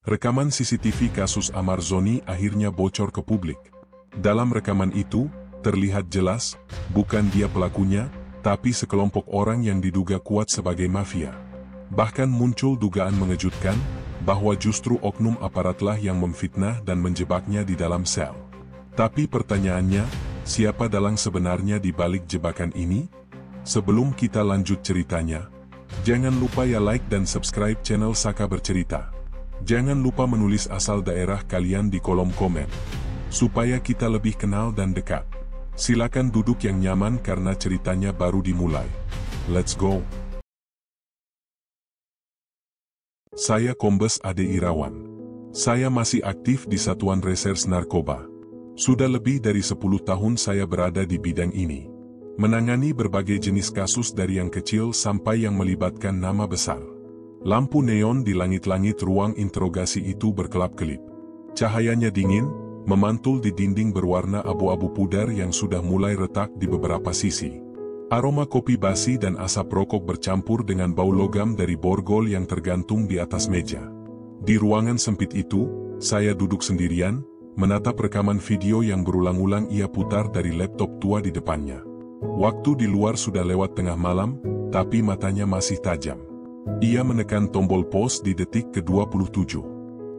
Rekaman CCTV kasus Amar Zoni akhirnya bocor ke publik. Dalam rekaman itu, terlihat jelas, bukan dia pelakunya, tapi sekelompok orang yang diduga kuat sebagai mafia. Bahkan muncul dugaan mengejutkan, bahwa justru oknum aparatlah yang memfitnah dan menjebaknya di dalam sel. Tapi pertanyaannya, siapa dalang sebenarnya di balik jebakan ini? Sebelum kita lanjut ceritanya, jangan lupa ya like dan subscribe channel Saka Bercerita. Jangan lupa menulis asal daerah kalian di kolom komen, supaya kita lebih kenal dan dekat. Silakan duduk yang nyaman karena ceritanya baru dimulai. Let's go! Saya Kombes Ade Irawan. Saya masih aktif di Satuan Reserse Narkoba. Sudah lebih dari 10 tahun saya berada di bidang ini. Menangani berbagai jenis kasus dari yang kecil sampai yang melibatkan nama besar. Lampu neon di langit-langit ruang interogasi itu berkelap-kelip. Cahayanya dingin, memantul di dinding berwarna abu-abu pudar yang sudah mulai retak di beberapa sisi. Aroma kopi basi dan asap rokok bercampur dengan bau logam dari borgol yang tergantung di atas meja. Di ruangan sempit itu, saya duduk sendirian, menatap rekaman video yang berulang-ulang ia putar dari laptop tua di depannya. Waktu di luar sudah lewat tengah malam, tapi matanya masih tajam. Ia menekan tombol pause di detik ke-27.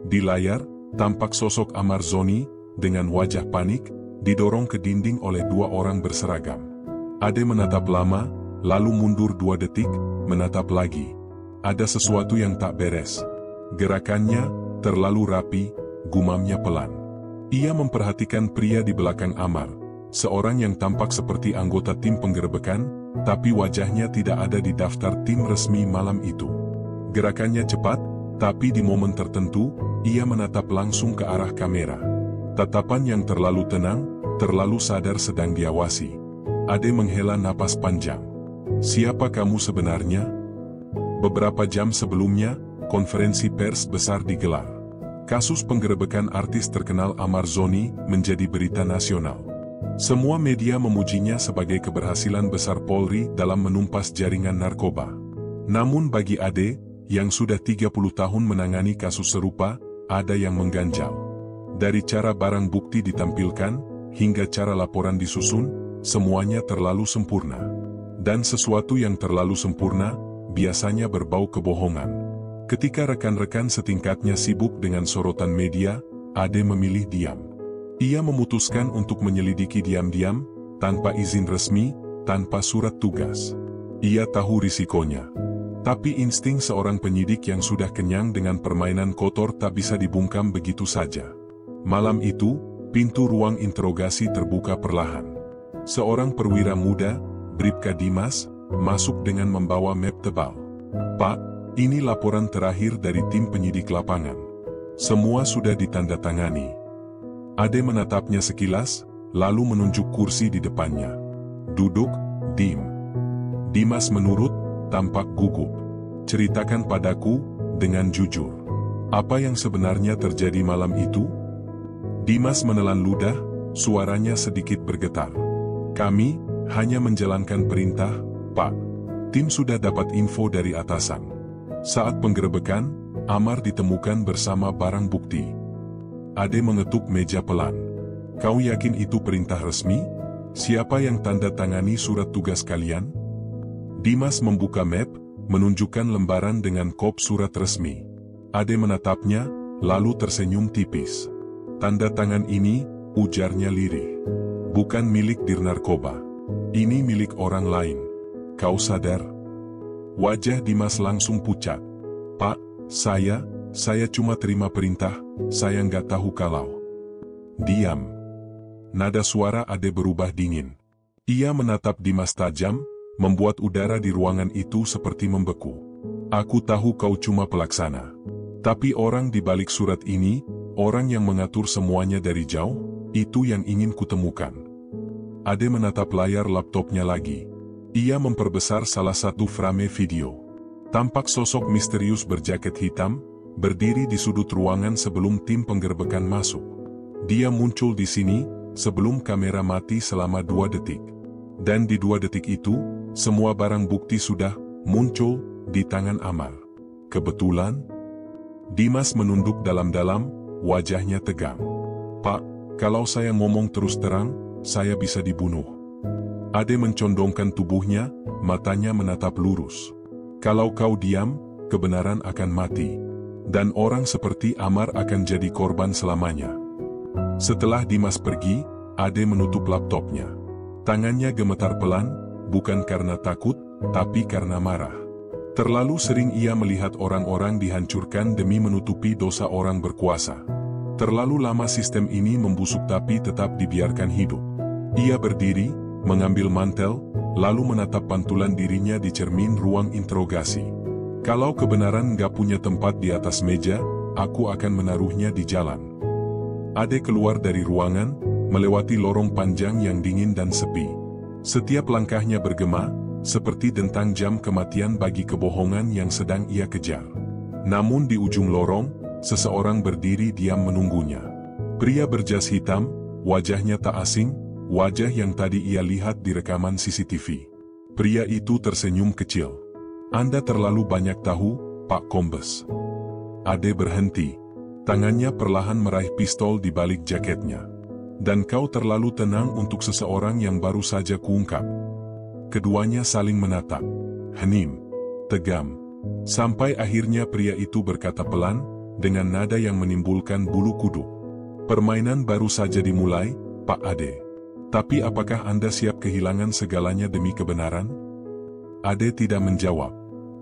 Di layar, tampak sosok Amar Zoni, dengan wajah panik, didorong ke dinding oleh 2 orang berseragam. Ade menatap lama, lalu mundur 2 detik, menatap lagi. Ada sesuatu yang tak beres. Gerakannya, terlalu rapi, gumamnya pelan. Ia memperhatikan pria di belakang Amar, seorang yang tampak seperti anggota tim penggerebekan, tapi wajahnya tidak ada di daftar tim resmi malam itu. Gerakannya cepat, tapi di momen tertentu, ia menatap langsung ke arah kamera. Tatapan yang terlalu tenang, terlalu sadar sedang diawasi. Ade menghela napas panjang. Siapa kamu sebenarnya? Beberapa jam sebelumnya, konferensi pers besar digelar. Kasus penggerebekan artis terkenal Amar Zoni menjadi berita nasional. Semua media memujinya sebagai keberhasilan besar Polri dalam menumpas jaringan narkoba. Namun bagi Ade, yang sudah 30 tahun menangani kasus serupa, ada yang mengganjal. Dari cara barang bukti ditampilkan, hingga cara laporan disusun, semuanya terlalu sempurna. Dan sesuatu yang terlalu sempurna, biasanya berbau kebohongan. Ketika rekan-rekan setingkatnya sibuk dengan sorotan media, Ade memilih diam. Ia memutuskan untuk menyelidiki diam-diam, tanpa izin resmi, tanpa surat tugas. Ia tahu risikonya. Tapi insting seorang penyidik yang sudah kenyang dengan permainan kotor tak bisa dibungkam begitu saja. Malam itu, pintu ruang interogasi terbuka perlahan. Seorang perwira muda, Bribka Dimas, masuk dengan membawa map tebal. "Pak, ini laporan terakhir dari tim penyidik lapangan. Semua sudah ditandatangani." Ade menatapnya sekilas, lalu menunjuk kursi di depannya. "Duduk, Dim." Dimas menurut, tampak gugup. "Ceritakan padaku, dengan jujur. Apa yang sebenarnya terjadi malam itu?" Dimas menelan ludah, suaranya sedikit bergetar. "Kami hanya menjalankan perintah, Pak. Tim sudah dapat info dari atasan. Saat penggerebekan, Amar ditemukan bersama barang bukti." Ade mengetuk meja pelan. "Kau yakin itu perintah resmi? Siapa yang tanda tangani surat tugas kalian?" Dimas membuka map, menunjukkan lembaran dengan kop surat resmi. Ade menatapnya, lalu tersenyum tipis. "Tanda tangan ini," ujarnya lirih, "bukan milik Dir Narkoba. Ini milik orang lain. Kau sadar?" Wajah Dimas langsung pucat. "Pak, saya cuma terima perintah, saya nggak tahu kalau." "Diam." Nada suara Ade berubah dingin. Ia menatap Dimas tajam, membuat udara di ruangan itu seperti membeku. "Aku tahu kau cuma pelaksana. Tapi orang di balik surat ini, orang yang mengatur semuanya dari jauh, itu yang ingin kutemukan." Ade menatap layar laptopnya lagi. Ia memperbesar salah satu frame video. Tampak sosok misterius berjaket hitam, berdiri di sudut ruangan sebelum tim penggerbekan masuk. Dia muncul di sini, sebelum kamera mati selama 2 detik. Dan di 2 detik itu, semua barang bukti sudah muncul di tangan Amar. Kebetulan, Dimas menunduk dalam-dalam, wajahnya tegang. "Pak, kalau saya ngomong terus terang, saya bisa dibunuh." Ade mencondongkan tubuhnya, matanya menatap lurus. "Kalau kau diam, kebenaran akan mati. Dan orang seperti Amar akan jadi korban selamanya." Setelah Dimas pergi, Ade menutup laptopnya. Tangannya gemetar pelan, bukan karena takut, tapi karena marah. Terlalu sering ia melihat orang-orang dihancurkan demi menutupi dosa orang berkuasa. Terlalu lama sistem ini membusuk tapi tetap dibiarkan hidup. Ia berdiri, mengambil mantel, lalu menatap pantulan dirinya di cermin ruang interogasi. "Kalau kebenaran gak punya tempat di atas meja, aku akan menaruhnya di jalan." Ade keluar dari ruangan, melewati lorong panjang yang dingin dan sepi. Setiap langkahnya bergema, seperti dentang jam kematian bagi kebohongan yang sedang ia kejar. Namun di ujung lorong, seseorang berdiri diam menunggunya. Pria berjas hitam, wajahnya tak asing, wajah yang tadi ia lihat di rekaman CCTV. Pria itu tersenyum kecil. "Anda terlalu banyak tahu, Pak Kombes." Ade berhenti. Tangannya perlahan meraih pistol di balik jaketnya. "Dan kau terlalu tenang untuk seseorang yang baru saja kuungkap." Keduanya saling menatap. Hening. Tegam. Sampai akhirnya pria itu berkata pelan, dengan nada yang menimbulkan bulu kuduk. "Permainan baru saja dimulai, Pak Ade. Tapi apakah Anda siap kehilangan segalanya demi kebenaran?" Ade tidak menjawab.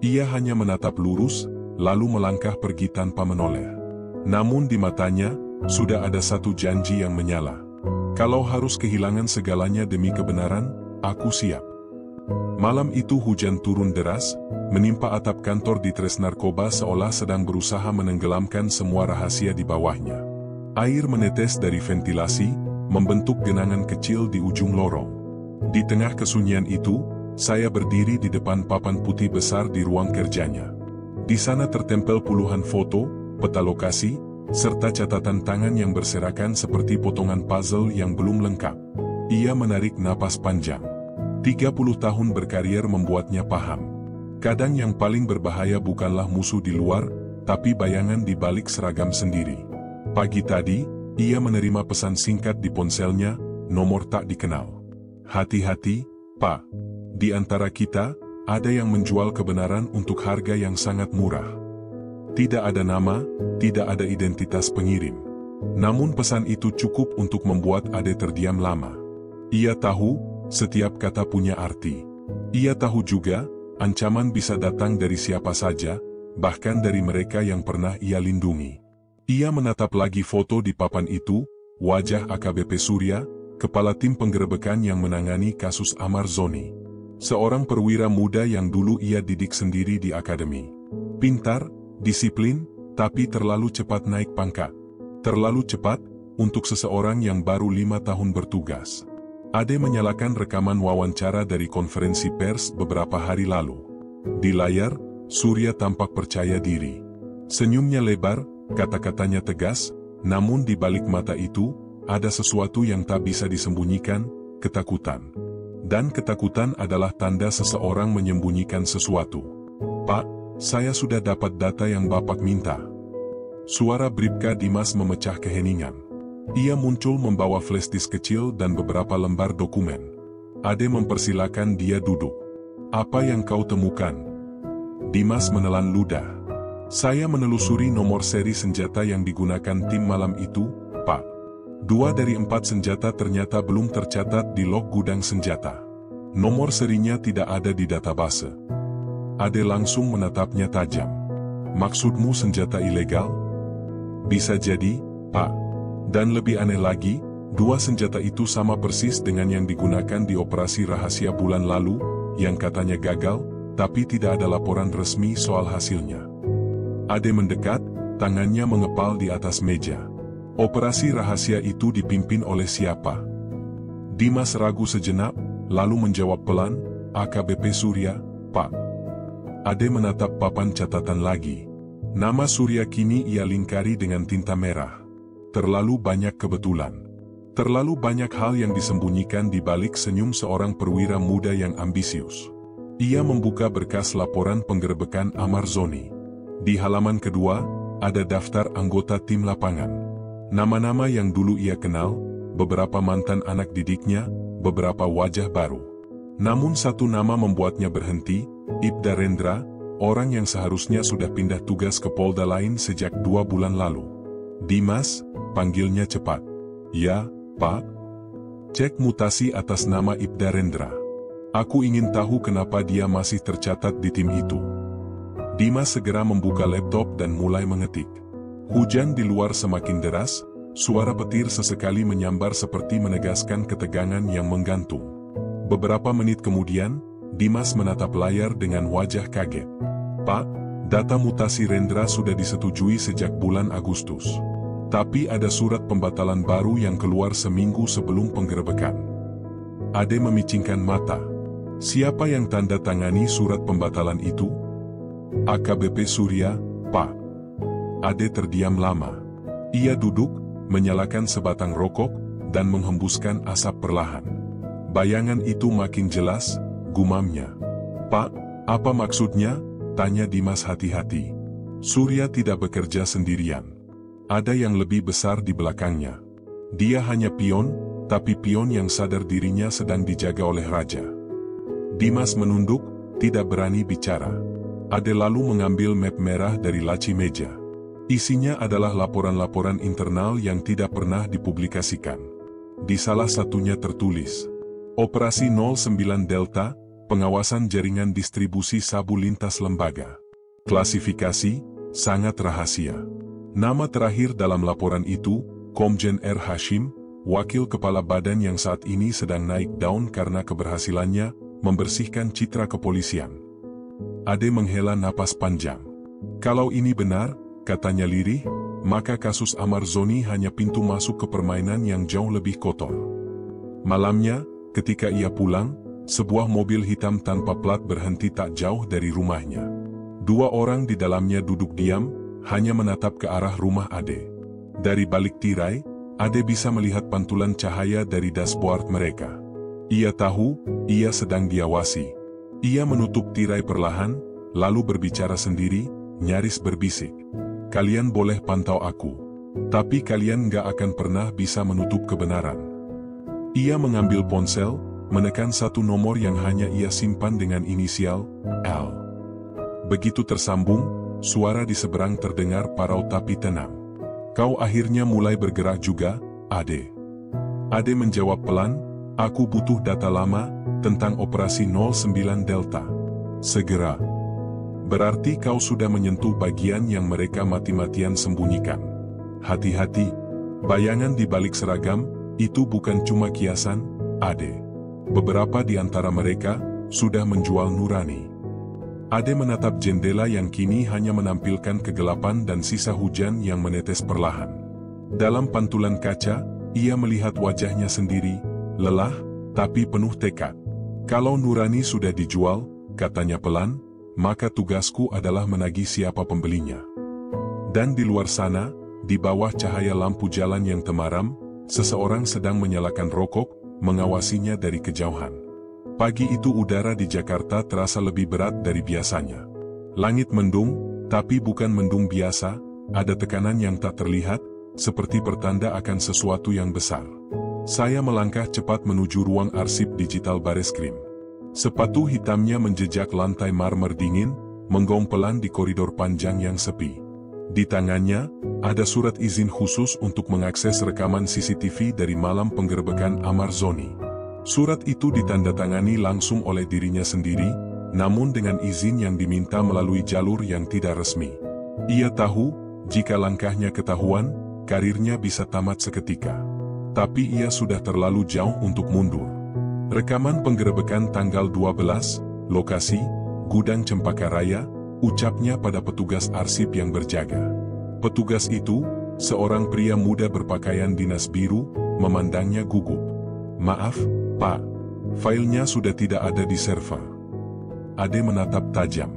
Ia hanya menatap lurus, lalu melangkah pergi tanpa menoleh. Namun di matanya, sudah ada satu janji yang menyala. "Kalau harus kehilangan segalanya demi kebenaran, aku siap." Malam itu hujan turun deras, menimpa atap kantor di Tres Narkoba seolah sedang berusaha menenggelamkan semua rahasia di bawahnya. Air menetes dari ventilasi, membentuk genangan kecil di ujung lorong. Di tengah kesunyian itu, saya berdiri di depan papan putih besar di ruang kerjanya. Di sana tertempel puluhan foto, peta lokasi, serta catatan tangan yang berserakan seperti potongan puzzle yang belum lengkap. Ia menarik napas panjang. 30 tahun berkarier membuatnya paham. Kadang yang paling berbahaya bukanlah musuh di luar, tapi bayangan di balik seragam sendiri. Pagi tadi, ia menerima pesan singkat di ponselnya, nomor tak dikenal. "Hati-hati, Pak. Di antara kita, ada yang menjual kebenaran untuk harga yang sangat murah." Tidak ada nama, tidak ada identitas pengirim. Namun pesan itu cukup untuk membuat Ade terdiam lama. Ia tahu, setiap kata punya arti. Ia tahu juga, ancaman bisa datang dari siapa saja, bahkan dari mereka yang pernah ia lindungi. Ia menatap lagi foto di papan itu, wajah AKBP Surya, kepala tim penggerebekan yang menangani kasus Amar Zoni. Seorang perwira muda yang dulu ia didik sendiri di akademi. Pintar, disiplin, tapi terlalu cepat naik pangkat. Terlalu cepat, untuk seseorang yang baru 5 tahun bertugas. Ade menyalakan rekaman wawancara dari konferensi pers beberapa hari lalu. Di layar, Surya tampak percaya diri. Senyumnya lebar, kata-katanya tegas, namun di balik mata itu, ada sesuatu yang tak bisa disembunyikan, ketakutan. Dan ketakutan adalah tanda seseorang menyembunyikan sesuatu. "Pak, saya sudah dapat data yang Bapak minta." Suara Bribka Dimas memecah keheningan. Ia muncul membawa flash disk kecil dan beberapa lembar dokumen. Ade mempersilakan dia duduk. "Apa yang kau temukan?" Dimas menelan ludah. "Saya menelusuri nomor seri senjata yang digunakan tim malam itu, Pak. 2 dari 4 senjata ternyata belum tercatat di log gudang senjata. Nomor serinya tidak ada di database." Ade langsung menatapnya tajam. "Maksudmu senjata ilegal?" "Bisa jadi, Pak. Dan lebih aneh lagi, 2 senjata itu sama persis dengan yang digunakan di operasi rahasia bulan lalu, yang katanya gagal, tapi tidak ada laporan resmi soal hasilnya." Ade mendekat, tangannya mengepal di atas meja. "Operasi rahasia itu dipimpin oleh siapa?" Dimas ragu sejenak, lalu menjawab pelan, "AKBP Surya, Pak." Ade menatap papan catatan lagi. Nama Surya kini ia lingkari dengan tinta merah. Terlalu banyak kebetulan. Terlalu banyak hal yang disembunyikan di balik senyum seorang perwira muda yang ambisius. Ia membuka berkas laporan penggerebekan Amar Zoni. Di halaman kedua, ada daftar anggota tim lapangan. Nama-nama yang dulu ia kenal, beberapa mantan anak didiknya, beberapa wajah baru. Namun satu nama membuatnya berhenti, Ibda Rendra, orang yang seharusnya sudah pindah tugas ke Polda lain sejak 2 bulan lalu. Dimas, panggilnya cepat. Ya, Pak. Cek mutasi atas nama Ibda Rendra. Aku ingin tahu kenapa dia masih tercatat di tim itu. Dimas segera membuka laptop dan mulai mengetik. Hujan di luar semakin deras, suara petir sesekali menyambar seperti menegaskan ketegangan yang menggantung. Beberapa menit kemudian, Dimas menatap layar dengan wajah kaget. Pak, data mutasi Rendra sudah disetujui sejak bulan Agustus. Tapi ada surat pembatalan baru yang keluar seminggu sebelum penggerebekan. Ade memicingkan mata. Siapa yang tanda tangani surat pembatalan itu? AKBP Surya, Pak. Ade terdiam lama. Ia duduk, menyalakan sebatang rokok, dan menghembuskan asap perlahan. Bayangan itu makin jelas, gumamnya. Pak, apa maksudnya? Tanya Dimas hati-hati. Surya tidak bekerja sendirian. Ada yang lebih besar di belakangnya. Dia hanya pion, tapi pion yang sadar dirinya sedang dijaga oleh raja. Dimas menunduk, tidak berani bicara. Ade lalu mengambil map merah dari laci meja. Isinya adalah laporan-laporan internal yang tidak pernah dipublikasikan. Di salah satunya tertulis, Operasi 09 Delta, pengawasan jaringan distribusi sabu lintas lembaga. Klasifikasi, sangat rahasia. Nama terakhir dalam laporan itu, Komjen R. Hashim, wakil kepala badan yang saat ini sedang naik daun karena keberhasilannya membersihkan citra kepolisian. Ade menghela napas panjang. Kalau ini benar, katanya lirih, maka kasus Amarzoni hanya pintu masuk ke permainan yang jauh lebih kotor. Malamnya, ketika ia pulang, sebuah mobil hitam tanpa plat berhenti tak jauh dari rumahnya. 2 orang di dalamnya duduk diam, hanya menatap ke arah rumah Ade. Dari balik tirai, Ade bisa melihat pantulan cahaya dari dashboard mereka. Ia tahu, ia sedang diawasi. Ia menutup tirai perlahan, lalu berbicara sendiri, nyaris berbisik. Kalian boleh pantau aku. Tapi kalian gak akan pernah bisa menutup kebenaran. Ia mengambil ponsel, menekan satu nomor yang hanya ia simpan dengan inisial, L. Begitu tersambung, suara di seberang terdengar parau tapi tenang. Kau akhirnya mulai bergerak juga, Ade. Ade menjawab pelan, aku butuh data lama, tentang operasi 09 Delta. Segera. Berarti kau sudah menyentuh bagian yang mereka mati-matian sembunyikan. Hati-hati, bayangan di balik seragam, itu bukan cuma kiasan, Ade. Beberapa di antara mereka, sudah menjual nurani. Ade menatap jendela yang kini hanya menampilkan kegelapan dan sisa hujan yang menetes perlahan. Dalam pantulan kaca, ia melihat wajahnya sendiri, lelah, tapi penuh tekad. Kalau nurani sudah dijual, katanya pelan, maka tugasku adalah menagih siapa pembelinya. Dan di luar sana, di bawah cahaya lampu jalan yang temaram, seseorang sedang menyalakan rokok, mengawasinya dari kejauhan. Pagi itu udara di Jakarta terasa lebih berat dari biasanya. Langit mendung, tapi bukan mendung biasa, ada tekanan yang tak terlihat, seperti pertanda akan sesuatu yang besar. Saya melangkah cepat menuju ruang arsip digital Bareskrim. Sepatu hitamnya menjejak lantai marmer dingin, menggaung pelan di koridor panjang yang sepi. Di tangannya, ada surat izin khusus untuk mengakses rekaman CCTV dari malam penggerebekan Amarzoni. Surat itu ditandatangani langsung oleh dirinya sendiri, namun dengan izin yang diminta melalui jalur yang tidak resmi. Ia tahu, jika langkahnya ketahuan, karirnya bisa tamat seketika. Tapi ia sudah terlalu jauh untuk mundur. Rekaman penggerebekan tanggal 12, lokasi, Gudang Cempaka Raya, ucapnya pada petugas arsip yang berjaga. Petugas itu, seorang pria muda berpakaian dinas biru, memandangnya gugup. Maaf, Pak, filenya sudah tidak ada di server. Ade menatap tajam.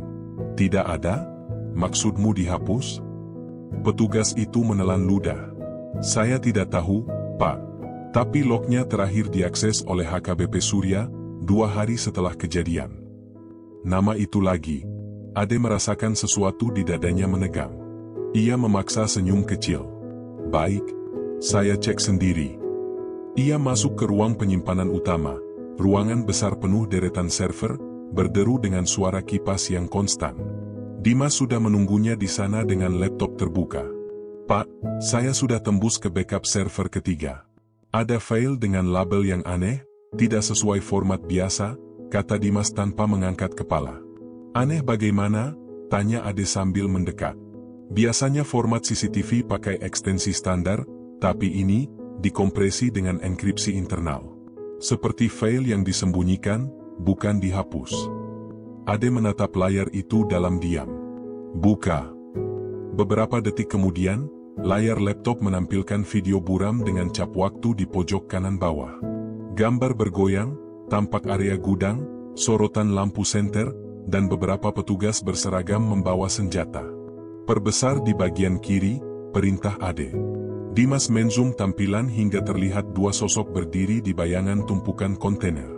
Tidak ada? Maksudmu dihapus? Petugas itu menelan ludah. Saya tidak tahu, Pak. Tapi lognya terakhir diakses oleh HKBP Surya, 2 hari setelah kejadian. Nama itu lagi. Ade merasakan sesuatu di dadanya menegang. Ia memaksa senyum kecil. Baik, saya cek sendiri. Ia masuk ke ruang penyimpanan utama, ruangan besar penuh deretan server, berderu dengan suara kipas yang konstan. Dimas sudah menunggunya di sana dengan laptop terbuka. Pak, saya sudah tembus ke backup server ketiga. Ada file dengan label yang aneh, tidak sesuai format biasa, kata Dimas tanpa mengangkat kepala. Aneh bagaimana? Tanya Ade sambil mendekat. Biasanya format CCTV pakai ekstensi standar, tapi ini dikompresi dengan enkripsi internal. Seperti file yang disembunyikan, bukan dihapus. Ade menatap layar itu dalam diam. Buka. Beberapa detik kemudian, layar laptop menampilkan video buram dengan cap waktu di pojok kanan bawah. Gambar bergoyang, tampak area gudang, sorotan lampu senter, dan beberapa petugas berseragam membawa senjata. Perbesar di bagian kiri, perintah Ade. Dimas menzoom tampilan hingga terlihat dua sosok berdiri di bayangan tumpukan kontainer.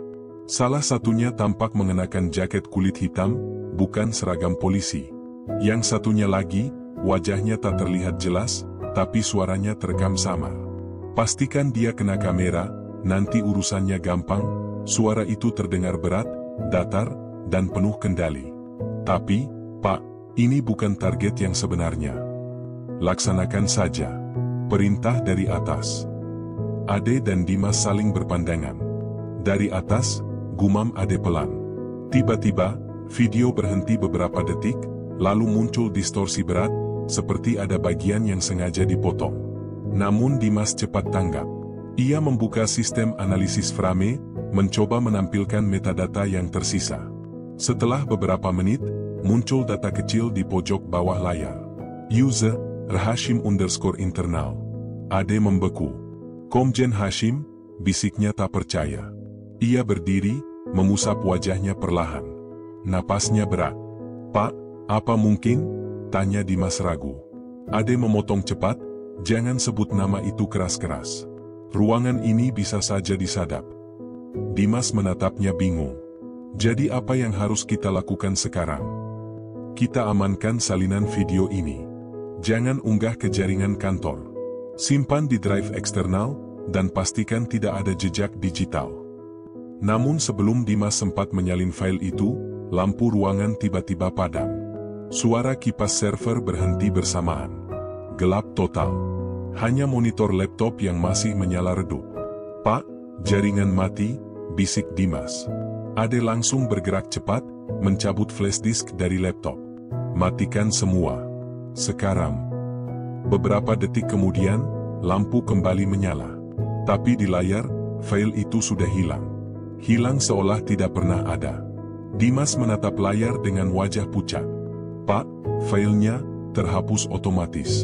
Salah satunya tampak mengenakan jaket kulit hitam, bukan seragam polisi. Yang satunya lagi, wajahnya tak terlihat jelas, tapi suaranya terekam samar. Pastikan dia kena kamera, nanti urusannya gampang. Suara itu terdengar berat, datar, dan penuh kendali. Tapi, Pak, ini bukan target yang sebenarnya. Laksanakan saja. Perintah dari atas. Ade dan Dimas saling berpandangan. Dari atas, gumam Ade pelan. Tiba-tiba, video berhenti beberapa detik, lalu muncul distorsi berat, seperti ada bagian yang sengaja dipotong. Namun Dimas cepat tanggap. Ia membuka sistem analisis frame, mencoba menampilkan metadata yang tersisa. Setelah beberapa menit, muncul data kecil di pojok bawah layar. User, Hashim_internal. Ade membeku. Komjen Hashim, bisiknya tak percaya. Ia berdiri, mengusap wajahnya perlahan. Napasnya berat. Pak, apa mungkin? Tanya Dimas ragu. Ade memotong cepat, jangan sebut nama itu keras-keras. Ruangan ini bisa saja disadap. Dimas menatapnya bingung. Jadi apa yang harus kita lakukan sekarang? Kita amankan salinan video ini. Jangan unggah ke jaringan kantor. Simpan di drive eksternal, dan pastikan tidak ada jejak digital. Namun sebelum Dimas sempat menyalin file itu, lampu ruangan tiba-tiba padam. Suara kipas server berhenti bersamaan. Gelap total. Hanya monitor laptop yang masih menyala redup. Pak, jaringan mati, bisik Dimas. Ade langsung bergerak cepat, mencabut flash disk dari laptop. Matikan semua. Sekarang. Beberapa detik kemudian, lampu kembali menyala. Tapi di layar, file itu sudah hilang. Hilang seolah tidak pernah ada. Dimas menatap layar dengan wajah pucat. Pak, filenya terhapus otomatis.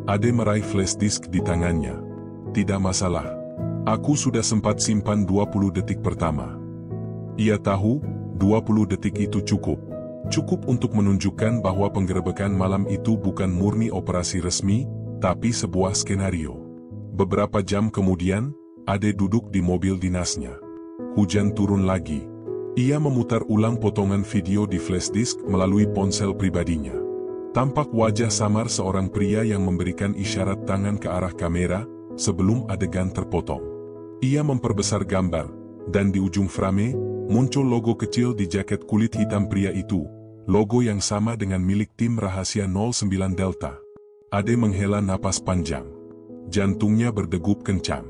Ade meraih flash disk di tangannya. Tidak masalah. Aku sudah sempat simpan 20 detik pertama. Ia tahu, 20 detik itu cukup. Cukup untuk menunjukkan bahwa penggerebekan malam itu bukan murni operasi resmi, tapi sebuah skenario. Beberapa jam kemudian, Ade duduk di mobil dinasnya. Hujan turun lagi. Ia memutar ulang potongan video di flash disk melalui ponsel pribadinya. Tampak wajah samar seorang pria yang memberikan isyarat tangan ke arah kamera, sebelum adegan terpotong. Ia memperbesar gambar, dan di ujung frame, muncul logo kecil di jaket kulit hitam pria itu, logo yang sama dengan milik tim rahasia 09 Delta. Ade menghela napas panjang. Jantungnya berdegup kencang.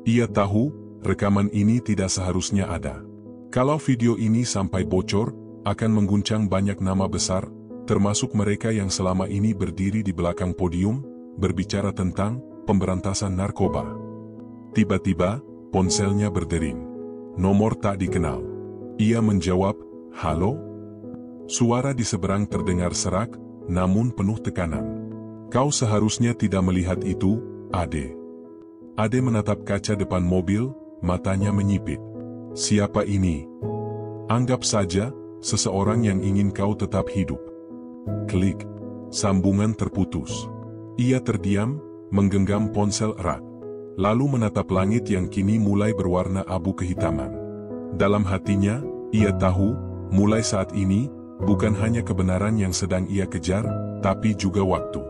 Ia tahu, rekaman ini tidak seharusnya ada. Kalau video ini sampai bocor, akan mengguncang banyak nama besar, termasuk mereka yang selama ini berdiri di belakang podium, berbicara tentang pemberantasan narkoba. Tiba-tiba, ponselnya berdering. Nomor tak dikenal. Ia menjawab, "Halo?" Suara di seberang terdengar serak, namun penuh tekanan. "Kau seharusnya tidak melihat itu, Ade." Ade menatap kaca depan mobil, matanya menyipit. "Siapa ini?" "Anggap saja, seseorang yang ingin kau tetap hidup." Klik. Sambungan terputus. Ia terdiam, menggenggam ponsel erat. Lalu menatap langit yang kini mulai berwarna abu kehitaman. Dalam hatinya, ia tahu, mulai saat ini, bukan hanya kebenaran yang sedang ia kejar, tapi juga waktu.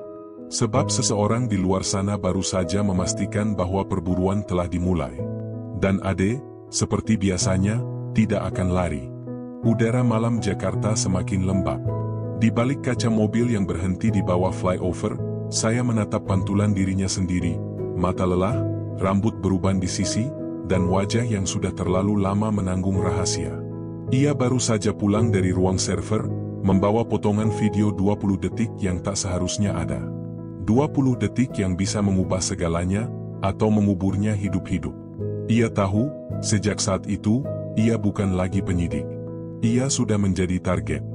Sebab seseorang di luar sana baru saja memastikan bahwa perburuan telah dimulai. Dan Ade, seperti biasanya, tidak akan lari. Udara malam Jakarta semakin lembab. Di balik kaca mobil yang berhenti di bawah flyover, saya menatap pantulan dirinya sendiri, mata lelah, rambut beruban di sisi, dan wajah yang sudah terlalu lama menanggung rahasia. Ia baru saja pulang dari ruang server, membawa potongan video 20 detik yang tak seharusnya ada. 20 detik yang bisa mengubah segalanya, atau menguburnya hidup-hidup. Ia tahu, sejak saat itu, ia bukan lagi penyidik. Ia sudah menjadi target.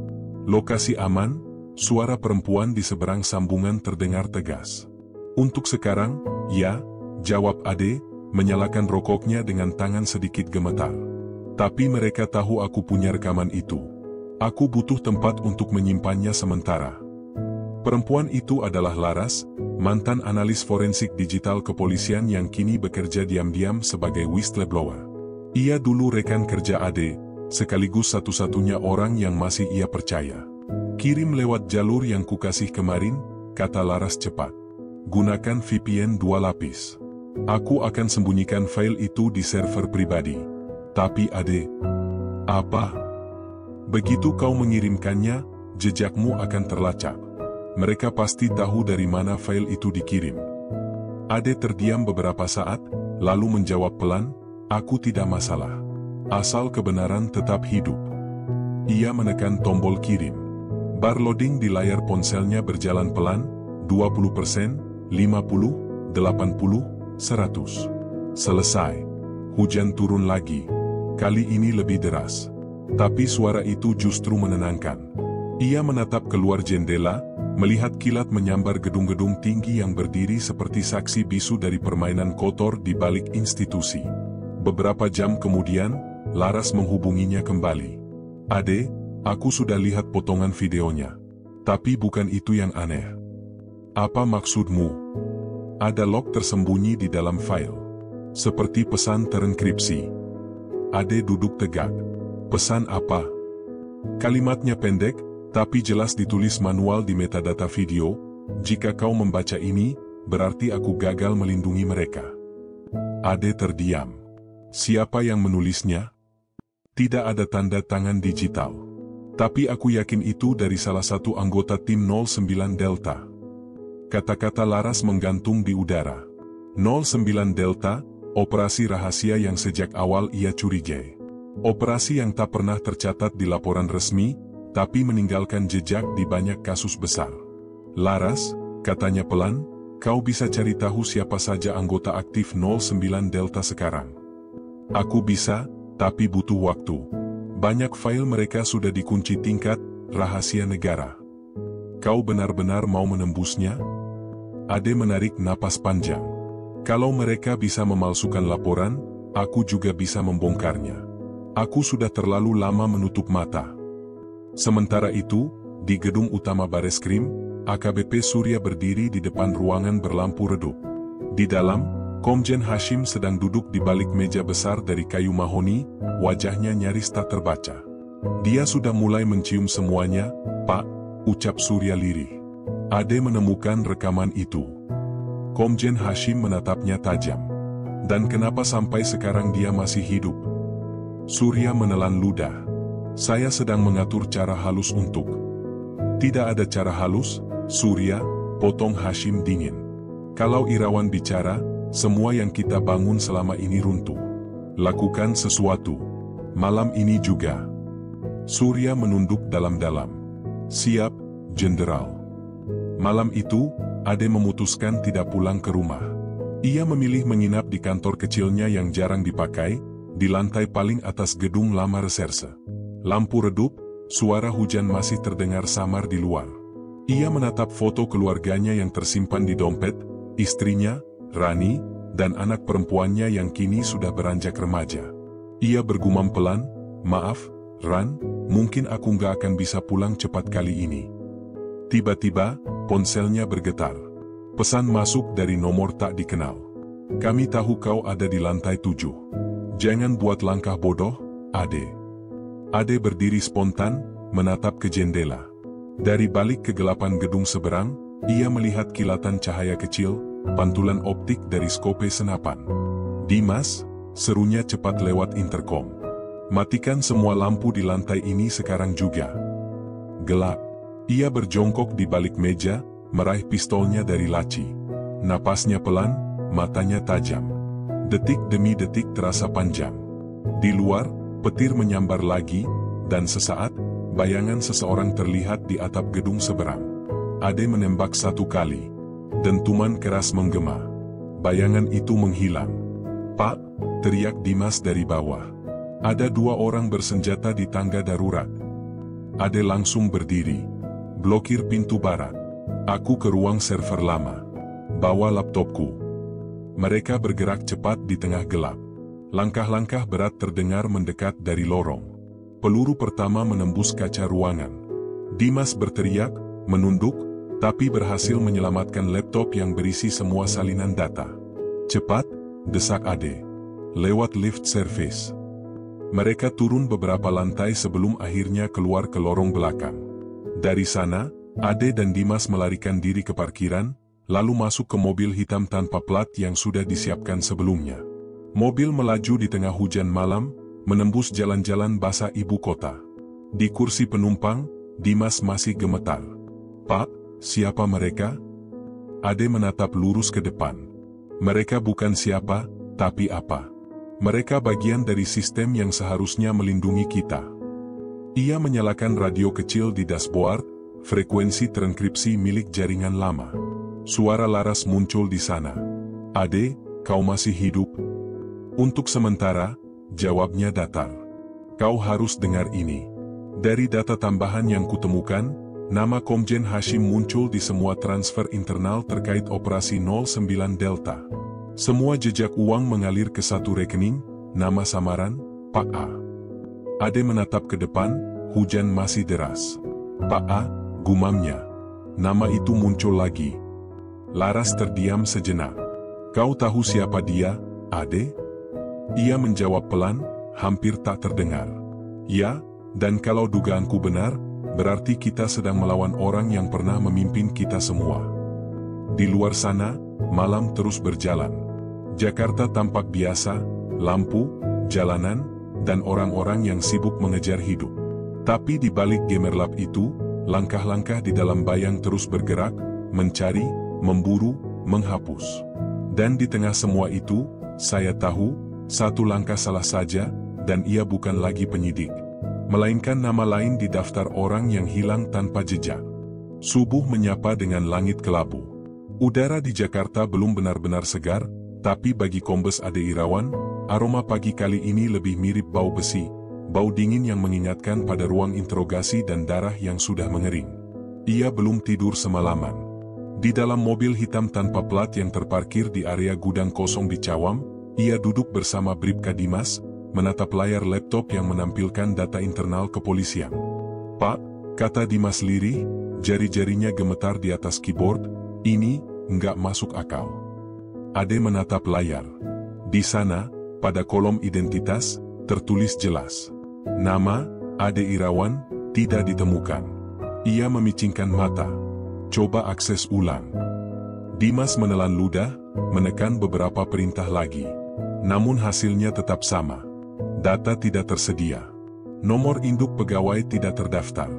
Lokasi aman, suara perempuan di seberang sambungan terdengar tegas. Untuk sekarang, ya, jawab Ade, menyalakan rokoknya dengan tangan sedikit gemetar. Tapi mereka tahu aku punya rekaman itu. Aku butuh tempat untuk menyimpannya sementara. Perempuan itu adalah Laras, mantan analis forensik digital kepolisian yang kini bekerja diam-diam sebagai whistleblower. Ia dulu rekan kerja Ade, sekaligus satu-satunya orang yang masih ia percaya. Kirim lewat jalur yang kukasih kemarin, kata Laras cepat. Gunakan VPN 2 lapis. Aku akan sembunyikan file itu di server pribadi. Tapi Ade, apa? Begitu kau mengirimkannya, jejakmu akan terlacak. Mereka pasti tahu dari mana file itu dikirim. Ade terdiam beberapa saat, lalu menjawab pelan, aku tidak masalah. Asal kebenaran tetap hidup. Ia menekan tombol kirim. Bar loading di layar ponselnya berjalan pelan, 20%, 50, 80, 100. Selesai. Hujan turun lagi. Kali ini lebih deras. Tapi suara itu justru menenangkan. Ia menatap keluar jendela, melihat kilat menyambar gedung-gedung tinggi yang berdiri seperti saksi bisu dari permainan kotor di balik institusi. Beberapa jam kemudian, Laras menghubunginya kembali. Ade, aku sudah lihat potongan videonya. Tapi bukan itu yang aneh. Apa maksudmu? Ada log tersembunyi di dalam file. Seperti pesan terenkripsi. Ade duduk tegak. Pesan apa? Kalimatnya pendek, tapi jelas ditulis manual di metadata video. Jika kau membaca ini, berarti aku gagal melindungi mereka. Ade terdiam. Siapa yang menulisnya? Tidak ada tanda tangan digital. Tapi aku yakin itu dari salah satu anggota tim 09 Delta. Kata-kata Laras menggantung di udara. 09 Delta, operasi rahasia yang sejak awal ia curigai. Operasi yang tak pernah tercatat di laporan resmi, tapi meninggalkan jejak di banyak kasus besar. Laras, katanya pelan, kau bisa cari tahu siapa saja anggota aktif 09 Delta sekarang. Aku bisa, tapi butuh waktu. Banyak file mereka sudah dikunci tingkat rahasia negara. Kau benar-benar mau menembusnya? Ade menarik napas panjang. Kalau mereka bisa memalsukan laporan, aku juga bisa membongkarnya. Aku sudah terlalu lama menutup mata. Sementara itu, di gedung utama Bareskrim, AKBP Surya berdiri di depan ruangan berlampu redup. Di dalam, Komjen Hashim sedang duduk di balik meja besar dari kayu mahoni, wajahnya nyaris tak terbaca. Dia sudah mulai mencium semuanya, Pak, ucap Surya lirih. Ade menemukan rekaman itu. Komjen Hashim menatapnya tajam. Dan kenapa sampai sekarang dia masih hidup? Surya menelan ludah. Saya sedang mengatur cara halus untuk. Tidak ada cara halus, Surya, potong Hashim dingin. Kalau Irawan bicara, semua yang kita bangun selama ini runtuh. Lakukan sesuatu. Malam ini juga. Surya menunduk dalam-dalam. Siap, Jenderal. Malam itu, Ade memutuskan tidak pulang ke rumah. Ia memilih menginap di kantor kecilnya yang jarang dipakai, di lantai paling atas gedung lama reserse. Lampu redup, suara hujan masih terdengar samar di luar. Ia menatap foto keluarganya yang tersimpan di dompet, istrinya, Rani, dan anak perempuannya yang kini sudah beranjak remaja. Ia bergumam pelan, maaf, Ran, mungkin aku nggak akan bisa pulang cepat kali ini. Tiba-tiba, ponselnya bergetar. Pesan masuk dari nomor tak dikenal. Kami tahu kau ada di lantai 7. Jangan buat langkah bodoh, Ade. Ade berdiri spontan, menatap ke jendela. Dari balik kegelapan gedung seberang, Ia melihat kilatan cahaya kecil, pantulan optik dari skope senapan. "Dimas," serunya cepat lewat interkom. "Matikan semua lampu di lantai ini sekarang juga." Gelap. Ia berjongkok di balik meja, meraih pistolnya dari laci. Napasnya pelan, matanya tajam. Detik demi detik terasa panjang. Di luar, petir menyambar lagi, dan sesaat, bayangan seseorang terlihat di atap gedung seberang. Ade menembak 1 kali. Dentuman keras menggema. Bayangan itu menghilang. "Pak!" teriak Dimas dari bawah. "Ada 2 orang bersenjata di tangga darurat." Ade langsung berdiri. "Blokir pintu barat. Aku ke ruang server lama. Bawa laptopku." Mereka bergerak cepat di tengah gelap. Langkah-langkah berat terdengar mendekat dari lorong. Peluru pertama menembus kaca ruangan. Dimas berteriak, menunduk, tapi berhasil menyelamatkan laptop yang berisi semua salinan data. "Cepat," desak Ade. "Lewat lift service." Mereka turun beberapa lantai sebelum akhirnya keluar ke lorong belakang. Dari sana, Ade dan Dimas melarikan diri ke parkiran, lalu masuk ke mobil hitam tanpa plat yang sudah disiapkan sebelumnya. Mobil melaju di tengah hujan malam, menembus jalan-jalan basah ibu kota. Di kursi penumpang, Dimas masih gemetar. "Pak, siapa mereka?" Ade menatap lurus ke depan. "Mereka bukan siapa, tapi apa. Mereka bagian dari sistem yang seharusnya melindungi kita." Ia menyalakan radio kecil di dashboard, frekuensi terenkripsi milik jaringan lama. Suara Laras muncul di sana. "Ade, kau masih hidup?" "Untuk sementara," jawabnya datar. "Kau harus dengar ini. Dari data tambahan yang kutemukan, nama Komjen Hashim muncul di semua transfer internal terkait operasi 09 Delta. Semua jejak uang mengalir ke satu rekening, nama samaran, Pak A." Ade menatap ke depan, hujan masih deras. "Pak A," gumamnya. Nama itu muncul lagi. Laras terdiam sejenak. "Kau tahu siapa dia, Ade?" Ia menjawab pelan, hampir tak terdengar. "Ya, dan kalau dugaanku benar, berarti kita sedang melawan orang yang pernah memimpin kita semua." Di luar sana, malam terus berjalan. Jakarta tampak biasa, lampu, jalanan, dan orang-orang yang sibuk mengejar hidup. Tapi di balik gemerlap itu, langkah-langkah di dalam bayang terus bergerak, mencari, memburu, menghapus. Dan di tengah semua itu, saya tahu, satu langkah salah saja, dan ia bukan lagi penyidik, melainkan nama lain di daftar orang yang hilang tanpa jejak. Subuh menyapa dengan langit kelabu. Udara di Jakarta belum benar-benar segar, tapi bagi Kombes Ade Irawan, aroma pagi kali ini lebih mirip bau besi, bau dingin yang mengingatkan pada ruang interogasi dan darah yang sudah mengering. Ia belum tidur semalaman. Di dalam mobil hitam tanpa plat yang terparkir di area gudang kosong di Cawam, ia duduk bersama Bribka Dimas, menatap layar laptop yang menampilkan data internal kepolisian. "Pak," kata Dimas lirih, jari-jarinya gemetar di atas keyboard, "ini nggak masuk akal." Ade menatap layar. Di sana, pada kolom identitas, tertulis jelas. Nama, Ade Irawan, tidak ditemukan. Ia memicingkan mata. "Coba akses ulang." Dimas menelan ludah, menekan beberapa perintah lagi. Namun hasilnya tetap sama. Data tidak tersedia. Nomor induk pegawai tidak terdaftar.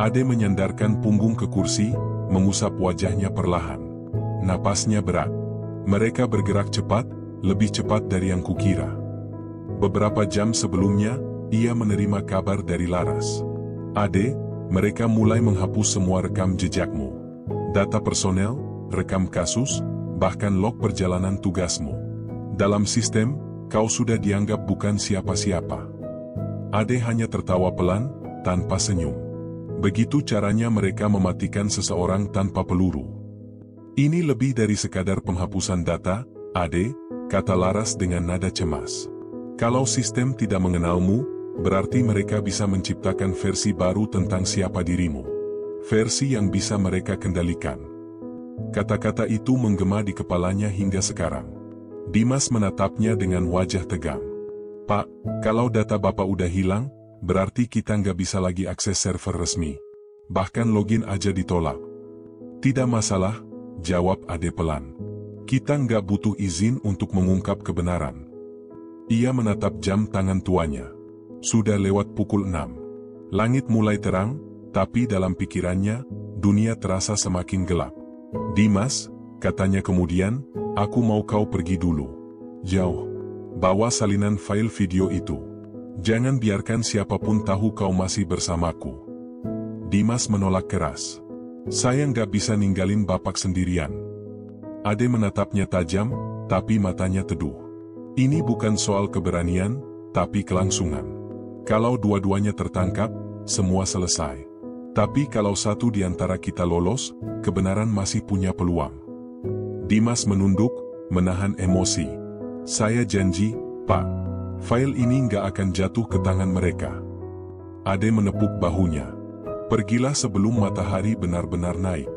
Ade menyandarkan punggung ke kursi, mengusap wajahnya perlahan. Napasnya berat. Mereka bergerak cepat, lebih cepat dari yang kukira. Beberapa jam sebelumnya, ia menerima kabar dari Laras. "Ade, mereka mulai menghapus semua rekam jejakmu. Data personel, rekam kasus, bahkan log perjalanan tugasmu. Dalam sistem, kau sudah dianggap bukan siapa-siapa." Ade hanya tertawa pelan, tanpa senyum. Begitu caranya mereka mematikan seseorang tanpa peluru. "Ini lebih dari sekadar penghapusan data, Ade," kata Laras dengan nada cemas. "Kalau sistem tidak mengenalmu, berarti mereka bisa menciptakan versi baru tentang siapa dirimu. Versi yang bisa mereka kendalikan." Kata-kata itu menggema di kepalanya hingga sekarang. Dimas menatapnya dengan wajah tegang. "Pak, kalau data Bapak udah hilang, berarti kita nggak bisa lagi akses server resmi. Bahkan login aja ditolak." Tidak masalah, jawab Ade pelan. Kita nggak butuh izin untuk mengungkap kebenaran. Ia menatap jam tangan tuanya. Sudah lewat pukul 6. Langit mulai terang, tapi dalam pikirannya, dunia terasa semakin gelap. Dimas, katanya kemudian, aku mau kau pergi dulu. Jauh. Bawa salinan file video itu. Jangan biarkan siapapun tahu kau masih bersamaku. Dimas menolak keras. Saya nggak bisa ninggalin bapak sendirian. Ade menatapnya tajam, tapi matanya teduh. Ini bukan soal keberanian, tapi kelangsungan. Kalau dua-duanya tertangkap, semua selesai. Tapi kalau satu di antara kita lolos, kebenaran masih punya peluang. Dimas menunduk, menahan emosi. Saya janji, Pak. File ini nggak akan jatuh ke tangan mereka. Ade menepuk bahunya. Pergilah sebelum matahari benar-benar naik.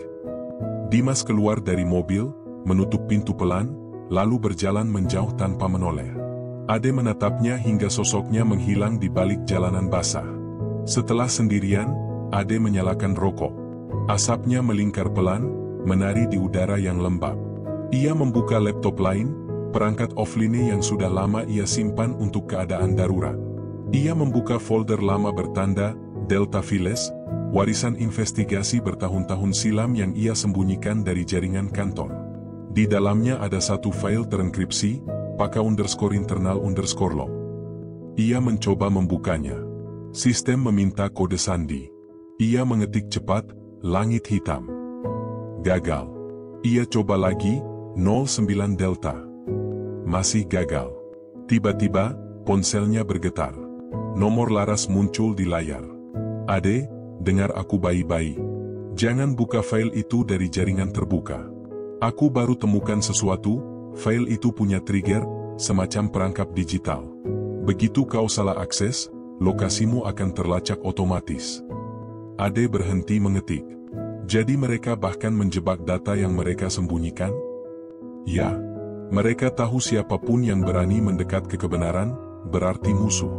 Dimas keluar dari mobil, menutup pintu pelan, lalu berjalan menjauh tanpa menoleh. Ade menatapnya hingga sosoknya menghilang di balik jalanan basah. Setelah sendirian, Ade menyalakan rokok. Asapnya melingkar pelan, menari di udara yang lembab. Ia membuka laptop lain, perangkat offline yang sudah lama ia simpan untuk keadaan darurat. Ia membuka folder lama bertanda Delta Files, warisan investigasi bertahun-tahun silam yang ia sembunyikan dari jaringan kantor. Di dalamnya ada satu file terenkripsi, paka_internal_log. Ia mencoba membukanya. Sistem meminta kode sandi. Ia mengetik cepat, langit hitam. Gagal. Ia coba lagi, 09 Delta. Masih gagal. Tiba-tiba, ponselnya bergetar. Nomor Laras muncul di layar. Ade, dengar aku baik-baik. Jangan buka file itu dari jaringan terbuka. Aku baru temukan sesuatu, file itu punya trigger, semacam perangkap digital. Begitu kau salah akses, lokasimu akan terlacak otomatis. Ade berhenti mengetik. Jadi mereka bahkan menjebak data yang mereka sembunyikan? Ya, mereka tahu siapapun yang berani mendekat ke kebenaran, berarti musuh.